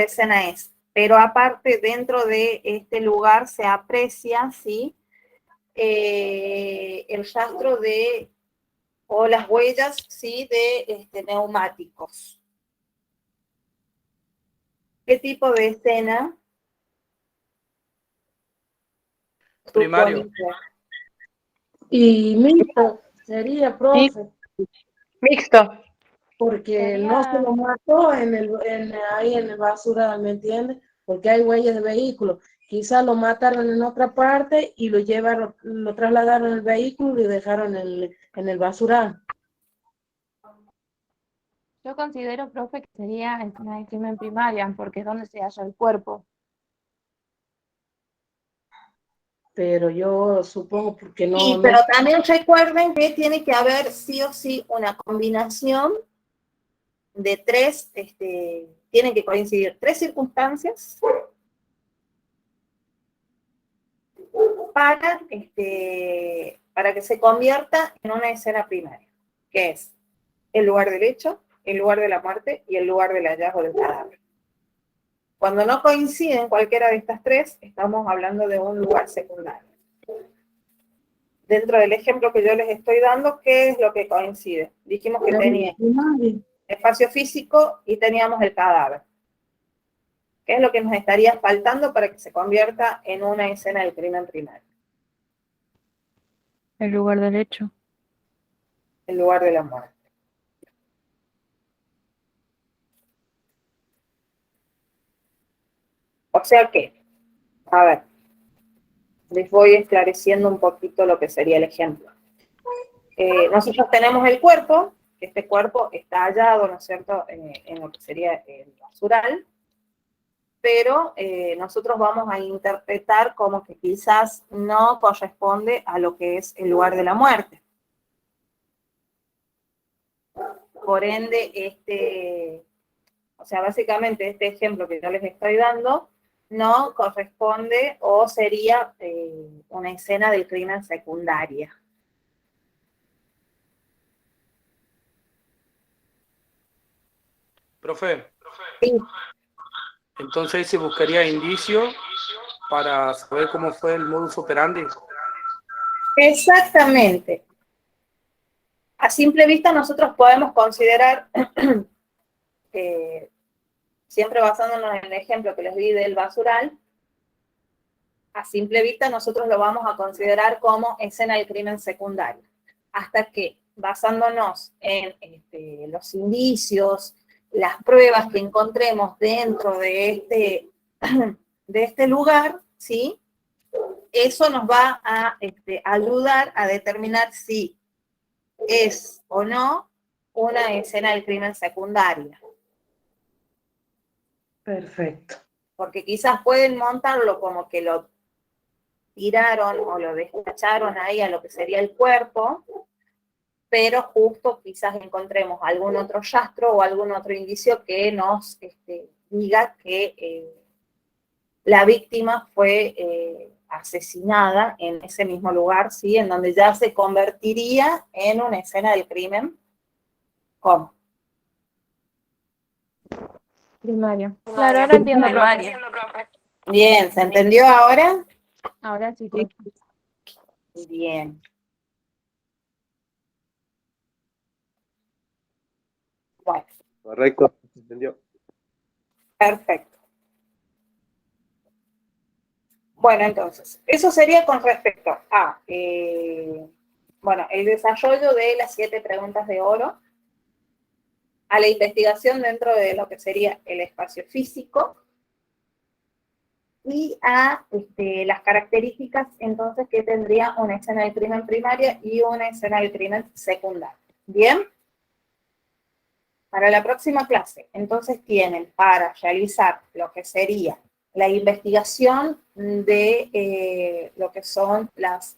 escena es? Pero aparte, dentro de este lugar se aprecia, ¿sí? El rastro o las huellas, ¿sí? De neumáticos. ¿Qué tipo de escena? Primario. Y mixto sería, profe, Mixto. porque no se lo mató ahí en el basural, ¿me entiendes? Porque hay huellas de vehículo. Quizás lo mataron en otra parte y lo llevaron, lo trasladaron en el vehículo y lo dejaron en el basural. Yo considero, profe, que sería escena de crimen primaria, porque es donde se halla el cuerpo. Pero yo supongo porque Sí, no, pero también recuerden que tiene que haber sí o sí una combinación de 3, tienen que coincidir 3 circunstancias para que se convierta en una escena primaria, que es el lugar del hecho, el lugar de la muerte y el lugar del hallazgo del cadáver. Cuando no coinciden cualquiera de estas 3, estamos hablando de un lugar secundario. Dentro del ejemplo que yo les estoy dando, ¿qué es lo que coincide? Dijimos que tenía espacio físico y teníamos el cadáver. ¿Qué es lo que nos estaría faltando para que se convierta en una escena del crimen primario? El lugar del hecho. El lugar de la muerte. O sea que, a ver, les voy esclareciendo un poquito lo que sería el ejemplo. Nosotros tenemos el cuerpo, que este cuerpo está hallado, ¿no es cierto?, en lo que sería el basural, pero nosotros vamos a interpretar como que quizás no corresponde a lo que es el lugar de la muerte. Por ende, o sea, básicamente este ejemplo que yo les estoy dando no corresponde o sería una escena del crimen secundaria. Profe, Sí. Entonces ahí se buscaría indicio para saber cómo fue el modus operandi. Exactamente. A simple vista nosotros podemos considerar, siempre basándonos en el ejemplo que les di del basural, a simple vista nosotros lo vamos a considerar como escena del crimen secundario. Hasta que, basándonos en los indicios, las pruebas que encontremos dentro de este lugar, ¿sí? Eso nos va a ayudar a determinar si es o no una escena del crimen secundaria. Perfecto. Porque quizás pueden montarlo como que lo tiraron o lo despacharon ahí a lo que sería el cuerpo, pero justo quizás encontremos algún otro rastro o algún otro indicio que nos diga que la víctima fue asesinada en ese mismo lugar, ¿sí? En donde ya se convertiría en una escena del crimen. ¿Cómo? Primario. Claro, ahora entiendo, Primaria. profe. Bien, ¿se entendió ahora? Ahora sí, profe. Bien. Bueno, Correcto, ¿se entendió? perfecto. Bueno, entonces, eso sería con respecto a, bueno, el desarrollo de las 7 preguntas de oro, a la investigación dentro de lo que sería el espacio físico, y a las características, entonces, que tendría una escena del crimen primaria y una escena del crimen secundaria. ¿Bien? Para la próxima clase, entonces, tienen para realizar lo que sería la investigación de lo que son las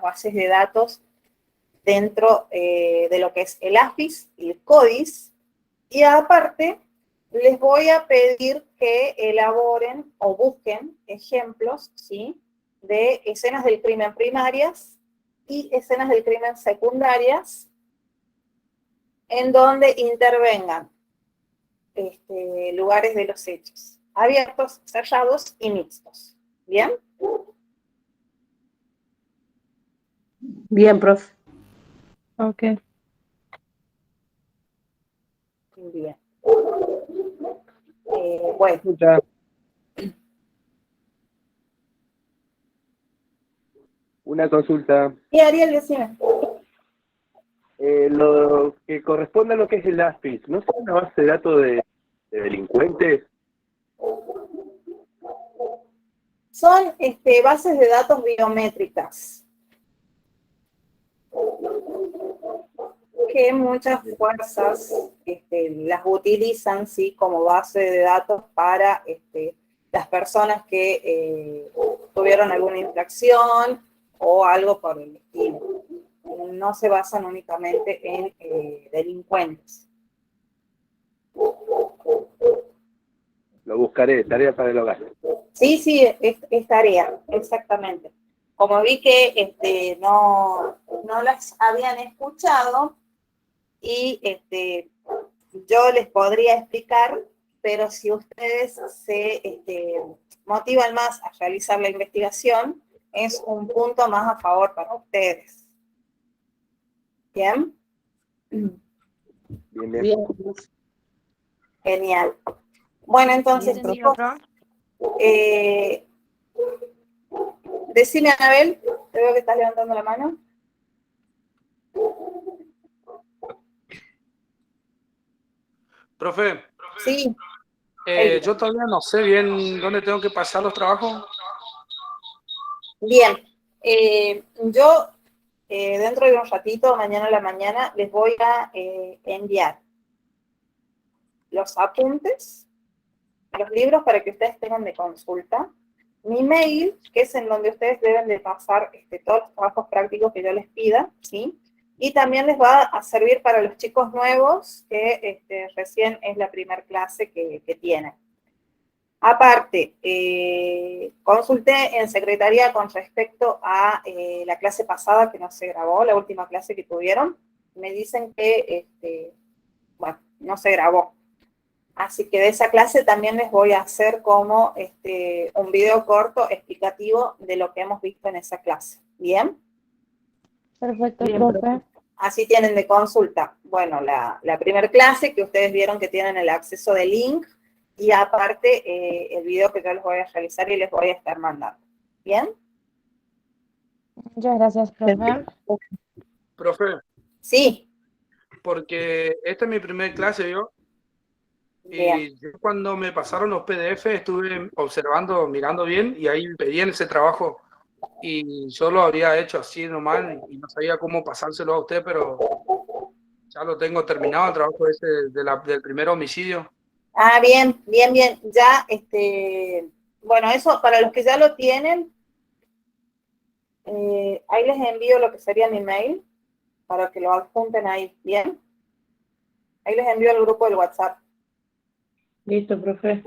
bases de datos dentro de lo que es el AFIS y el CODIS, y aparte les voy a pedir que elaboren o busquen ejemplos, ¿sí?, de escenas del crimen primarias y escenas del crimen secundarias en donde intervengan lugares de los hechos, abiertos, cerrados y mixtos. ¿Bien? Bien, profe. Ok. Bien. Bueno. Escucha. Una consulta. Y Ariel, decime. Lo que corresponde a lo que es el AFIS, ¿no es una base de datos de delincuentes? Son bases de datos biométricas que muchas fuerzas las utilizan, ¿sí?, como base de datos para las personas que tuvieron alguna infracción o algo por el estilo. No se basan únicamente en delincuentes. Lo buscaré, tarea para el hogar. Sí, sí, es tarea, exactamente. Como vi que no las habían escuchado y yo les podría explicar, pero si ustedes se motivan más a realizar la investigación, es un punto más a favor para ustedes. ¿Bien? Bien, bien. Bien. Genial. Bueno, entonces, ¿Entendido, profe? decime, Anabel, te veo que estás levantando la mano. Profe, Sí. yo todavía no sé bien dónde tengo que pasar los trabajos. Bien. Yo, dentro de un ratito, mañana a la mañana, les voy a enviar los apuntes, los libros para que ustedes tengan de consulta, mi mail, que es en donde ustedes deben de pasar todos los trabajos prácticos que yo les pida, ¿sí? Y también les va a servir para los chicos nuevos, que recién es la primera clase que tienen. Aparte, consulté en secretaría con respecto a la clase pasada que no se grabó, la última clase que tuvieron. Me dicen que, bueno, no se grabó. Así que de esa clase también les voy a hacer como un video corto explicativo de lo que hemos visto en esa clase. ¿Bien? Perfecto, Bien, profe. Así tienen de consulta, bueno, la primera clase que ustedes vieron que tienen el acceso de link y aparte el video que yo les voy a realizar y les voy a estar mandando. ¿Bien? Muchas gracias, profe. Profe, Sí, porque esta es mi primera clase, yo, bien. y yo cuando me pasaron los PDF estuve observando, mirando bien, y ahí pedían ese trabajo, y yo lo había hecho así nomás, y no sabía cómo pasárselo a usted, pero ya lo tengo terminado, el trabajo ese del primer homicidio. Ah, bien, bien, bien. Ya, bueno, eso para los que ya lo tienen, ahí les envío lo que sería mi mail para que lo adjunten ahí, ¿bien? Ahí les envío el grupo del WhatsApp. Listo, profe.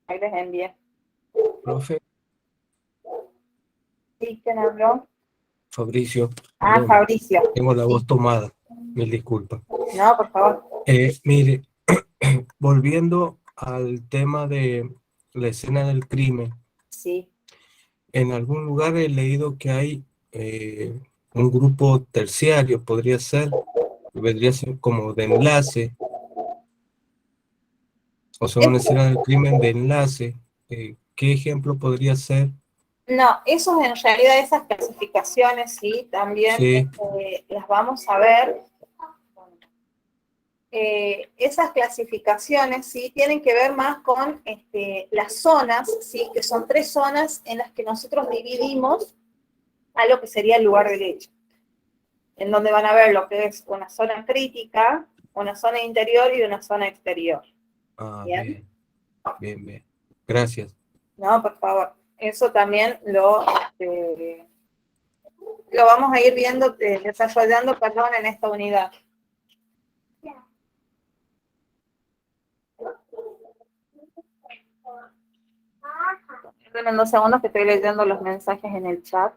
Ahí les envié. Profe, ¿Sí? ¿Quién habló? Fabricio, Ah, perdón, Fabricio. tengo la Sí. voz tomada, mil disculpas. No, por favor. Mire, volviendo al tema de la escena del crimen, Sí. en algún lugar he leído que hay un grupo terciario, podría ser, que vendría a ser como de enlace, o sea, una escena del crimen de enlace. ¿Qué ejemplo podría ser? No, esos en realidad, esas clasificaciones, sí, también Sí, las vamos a ver. Esas clasificaciones, sí, tienen que ver más con las zonas, sí, que son 3 zonas en las que nosotros dividimos a lo que sería el lugar del hecho, en donde van a ver lo que es una zona crítica, una zona interior y una zona exterior. ¿Bien? bien, bien. Gracias. No, por favor. Eso también lo vamos a ir viendo, desarrollando, perdón, en esta unidad. Denme 2 segundos que estoy leyendo los mensajes en el chat.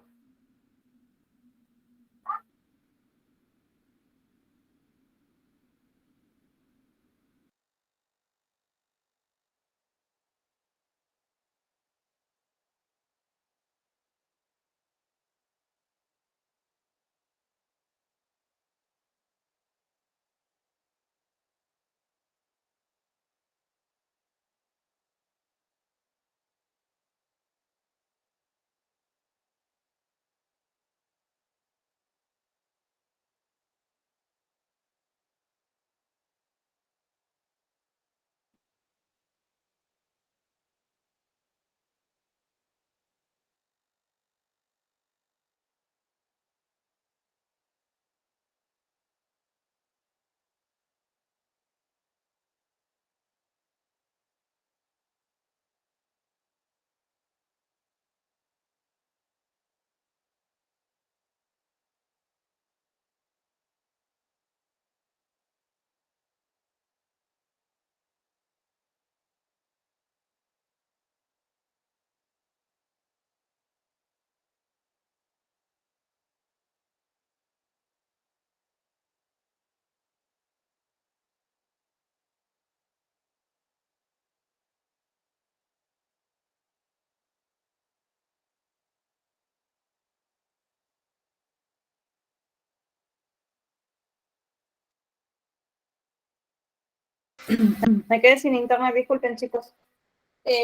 Me quedé sin internet, disculpen, chicos.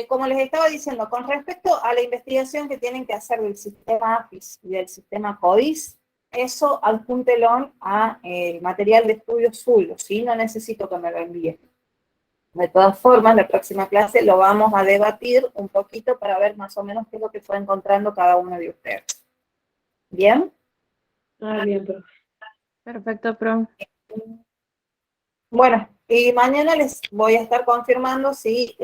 Como les estaba diciendo, con respecto a la investigación que tienen que hacer del sistema APIS y del sistema CODIS, eso adjúntelo a material de estudio suyo, ¿sí? No necesito que me lo envíen. De todas formas, la próxima clase lo vamos a debatir un poquito para ver más o menos qué es lo que fue encontrando cada uno de ustedes. ¿Bien? Ah, bien, profe. Perfecto, profe. Bueno, y mañana les voy a estar confirmando si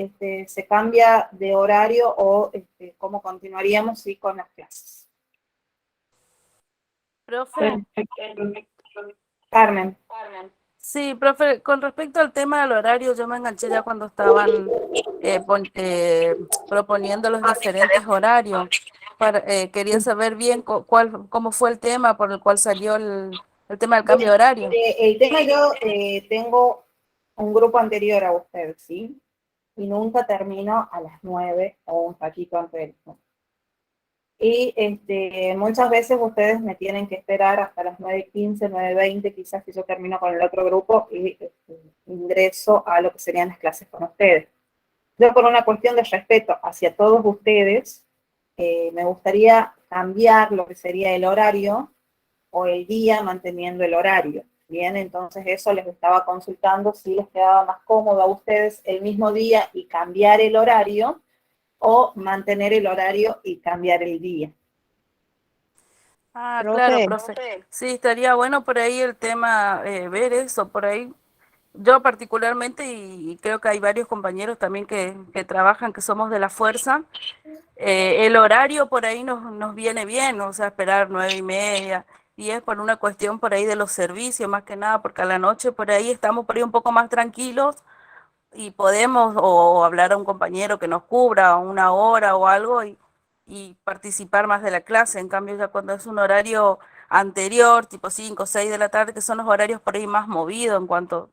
se cambia de horario o cómo continuaríamos ¿sí? con las clases. Profe, Carmen. sí, profe, con respecto al tema del horario, yo me enganché ya cuando estaban proponiendo los diferentes horarios. Quería saber bien cómo fue el tema por el cual salió el tema del cambio de horario. El tema yo tengo un grupo anterior a ustedes, ¿sí? Y nunca termino a las 9 o un ratito antes del 9. Y muchas veces ustedes me tienen que esperar hasta las 9:15, 9:20, quizás que yo termino con el otro grupo y ingreso a lo que serían las clases con ustedes. Yo, por una cuestión de respeto hacia todos ustedes, me gustaría cambiar lo que sería el horario o el día manteniendo el horario. Bien, entonces eso les estaba consultando si les quedaba más cómodo a ustedes el mismo día y cambiar el horario, o mantener el horario y cambiar el día. Ah, claro, Profe, profe. Sí, estaría bueno por ahí el tema, ver eso, por ahí. Yo particularmente, y creo que hay varios compañeros también que trabajan, que somos de la fuerza, el horario por ahí nos viene bien, o sea, esperar 9:30, y es por una cuestión por ahí de los servicios, más que nada, porque a la noche por ahí estamos por ahí un poco más tranquilos, y podemos o hablar a un compañero que nos cubra una hora o algo y participar más de la clase. En cambio, ya cuando es un horario anterior, tipo 5 o 6 de la tarde, que son los horarios por ahí más movidos en cuanto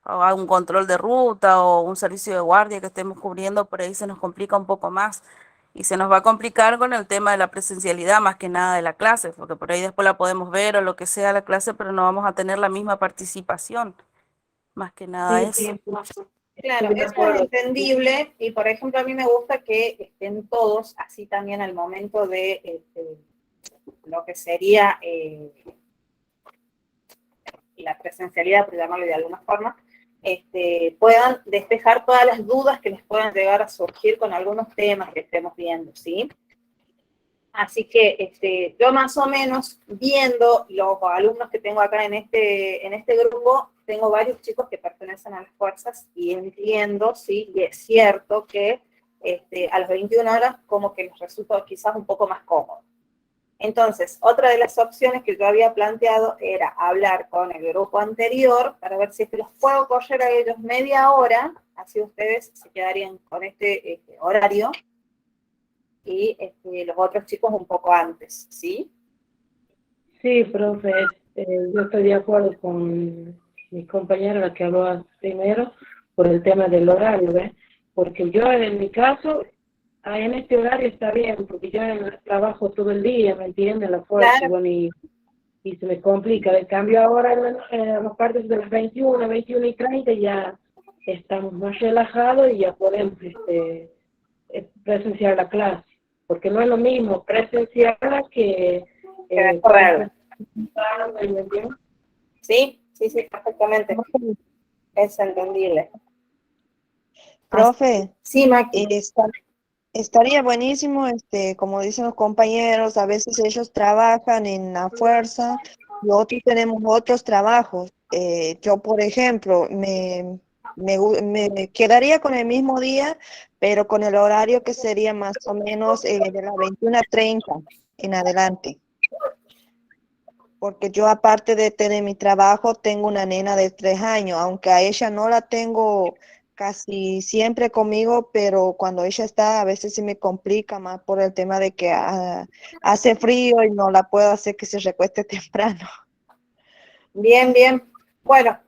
a un control de ruta o un servicio de guardia que estemos cubriendo, por ahí se nos complica un poco más. Y se nos va a complicar con el tema de la presencialidad, más que nada de la clase, porque por ahí después la podemos ver o lo que sea la clase, pero no vamos a tener la misma participación. Más que nada Sí, eso. Claro, estoy de eso es acuerdo. entendible, y por ejemplo a mí me gusta que estén todos, así también al momento de lo que sería la presencialidad, por llamarlo de alguna forma, puedan despejar todas las dudas que les puedan llegar a surgir con algunos temas que estemos viendo, ¿sí? Así que yo más o menos viendo los alumnos que tengo acá en este grupo, tengo varios chicos que pertenecen a las fuerzas y entiendo, sí, y es cierto que a las 21 horas como que les resulta quizás un poco más cómodo. Entonces, otra de las opciones que yo había planteado era hablar con el grupo anterior para ver si es que los puedo correr a ellos media hora, así ustedes se quedarían con este horario, y los otros chicos un poco antes, ¿sí? Sí, profe, yo estoy de acuerdo con mi compañera, la que habló primero, por el tema del horario, ¿ves? Porque yo en mi caso, en este horario está bien, porque yo trabajo todo el día, ¿me entiendes? La fuerza, Claro. bueno, y se me complica. De cambio ahora en las partes de las 21:30 ya estamos más relajados y ya podemos presenciar la clase, porque no es lo mismo presenciarla que después Sí, perfectamente. Es entendible. profe, Sí, Maki. estaría buenísimo, como dicen los compañeros, a veces ellos trabajan en la fuerza y otros tenemos otros trabajos. Yo, por ejemplo, me quedaría con el mismo día, pero con el horario que sería más o menos de las 21:30 en adelante. Porque yo, aparte de tener mi trabajo, tengo una nena de 3 años, aunque a ella no la tengo casi siempre conmigo, pero cuando ella está, a veces se me complica más por el tema de que hace frío y no la puedo hacer que se recueste temprano. Bien, bien. Bueno,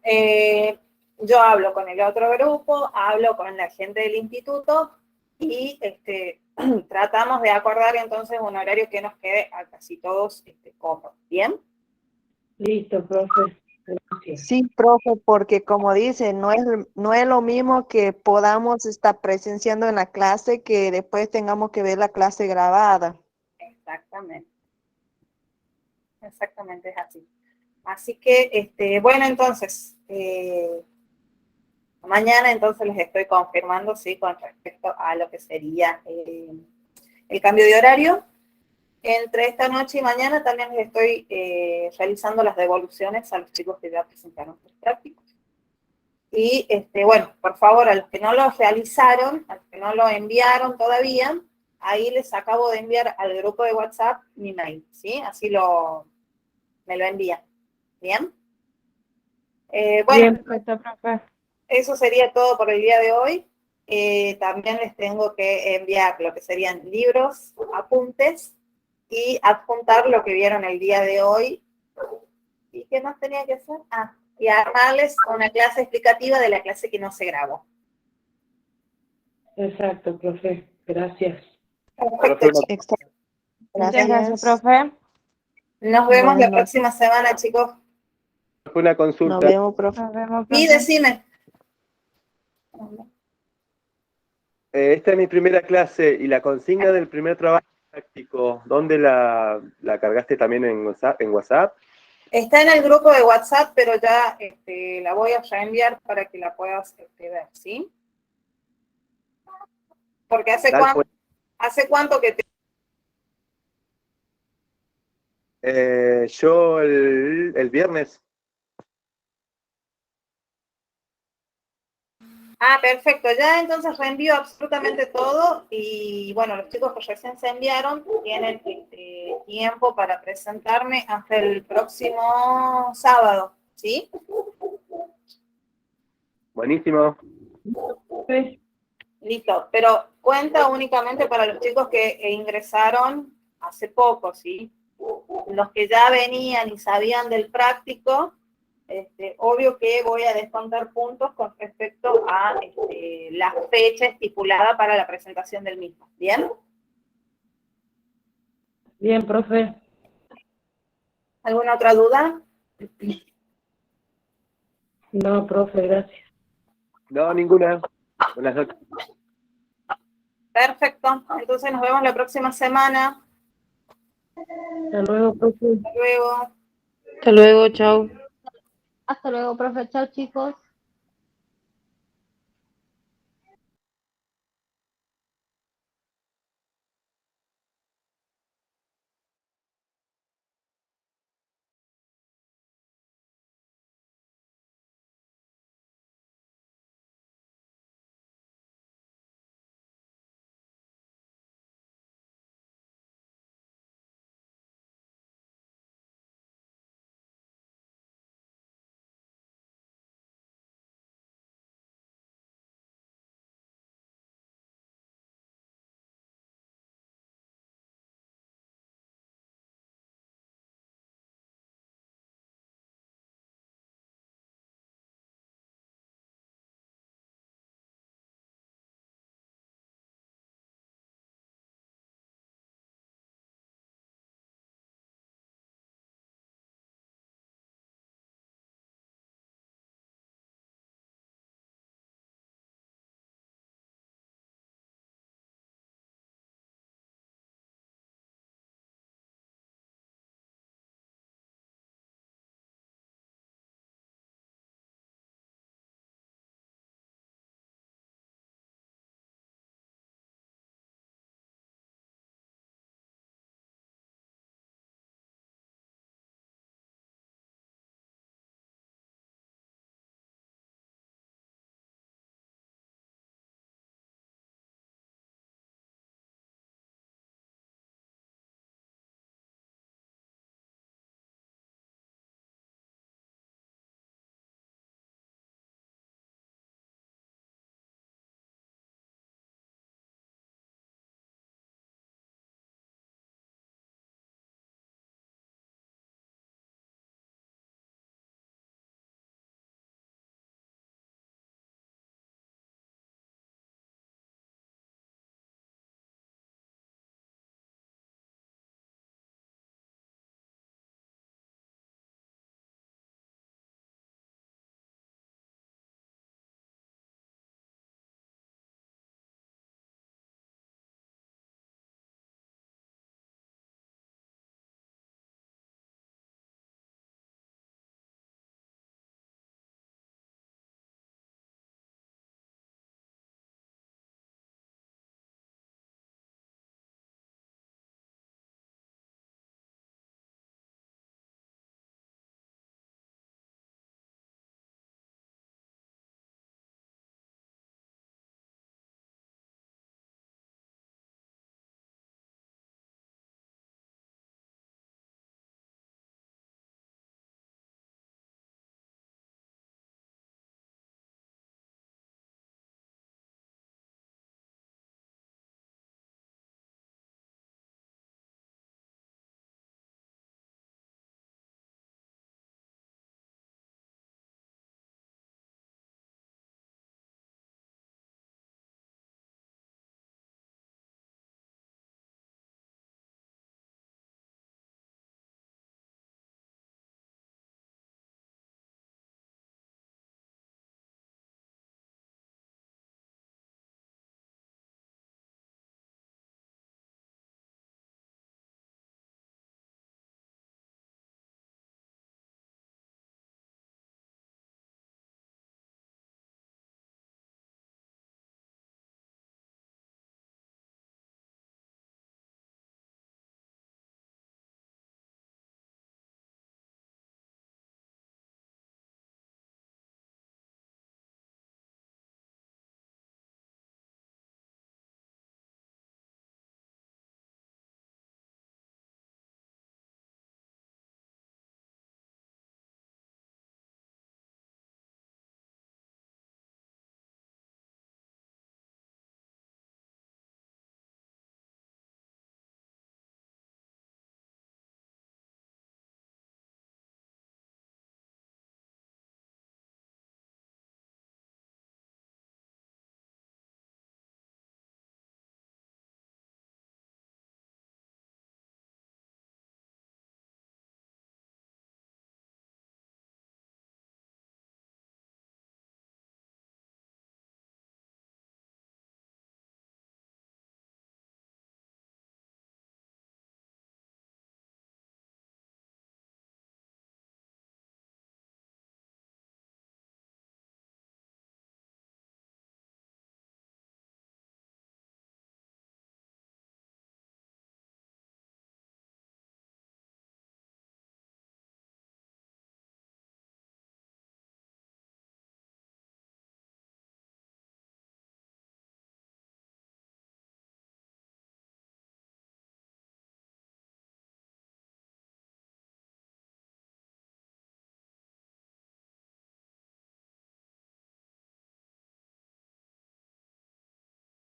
yo hablo con el otro grupo, hablo con la gente del instituto y tratamos de acordar entonces un horario que nos quede a casi todos cómodos. ¿Bien? Listo, profe. Gracias. Sí, profe, porque como dice, no es lo mismo que podamos estar presenciando en la clase que después tengamos que ver la clase grabada. Exactamente. Exactamente, es así. Así que, bueno, entonces, mañana entonces les estoy confirmando, sí, con respecto a lo que sería el cambio de horario. Entre esta noche y mañana también les estoy realizando las devoluciones a los chicos que ya presentaron sus prácticos. Y, bueno, por favor, a los que no lo realizaron, a los que no lo enviaron todavía, ahí les acabo de enviar al grupo de WhatsApp mi mail, ¿sí? Así me lo envían. ¿Bien? Bueno, Bien, perfecto, profe. eso sería todo por el día de hoy. También les tengo que enviar lo que serían libros, apuntes, y adjuntar lo que vieron el día de hoy. ¿Y qué más tenía que hacer? y armarles una clase explicativa de la clase que no se grabó. Exacto, profe. Gracias. Perfecto, chicos. Muchas gracias, profe. Nos vemos la Bueno. próxima semana, chicos. Una Nos consulta. vemos, profe. Nos vemos, Y profe. decime. Esta es mi primera clase y la consigna del primer trabajo práctico, ¿dónde la cargaste también en WhatsApp? Está en el grupo de WhatsApp, pero ya la voy a reenviar para que la puedas ver, ¿sí? Porque ¿hace cuánto que te... Yo el viernes. Ah, perfecto. Ya entonces reenvío absolutamente todo y bueno, los chicos que recién se enviaron tienen tiempo para presentarme hasta el próximo sábado, ¿sí? Buenísimo. Sí. Listo, pero cuenta únicamente para los chicos que ingresaron hace poco, ¿sí? Los que ya venían y sabían del práctico, obvio que voy a descontar puntos con respecto a la fecha estipulada para la presentación del mismo. ¿Bien? Bien, profe. ¿Alguna otra duda? No, profe, gracias. No, ninguna. Buenas noches. Perfecto. Entonces nos vemos la próxima semana. Hasta luego, profe. Hasta luego. Hasta luego, chao. Hasta luego, profe. Chao, chicos.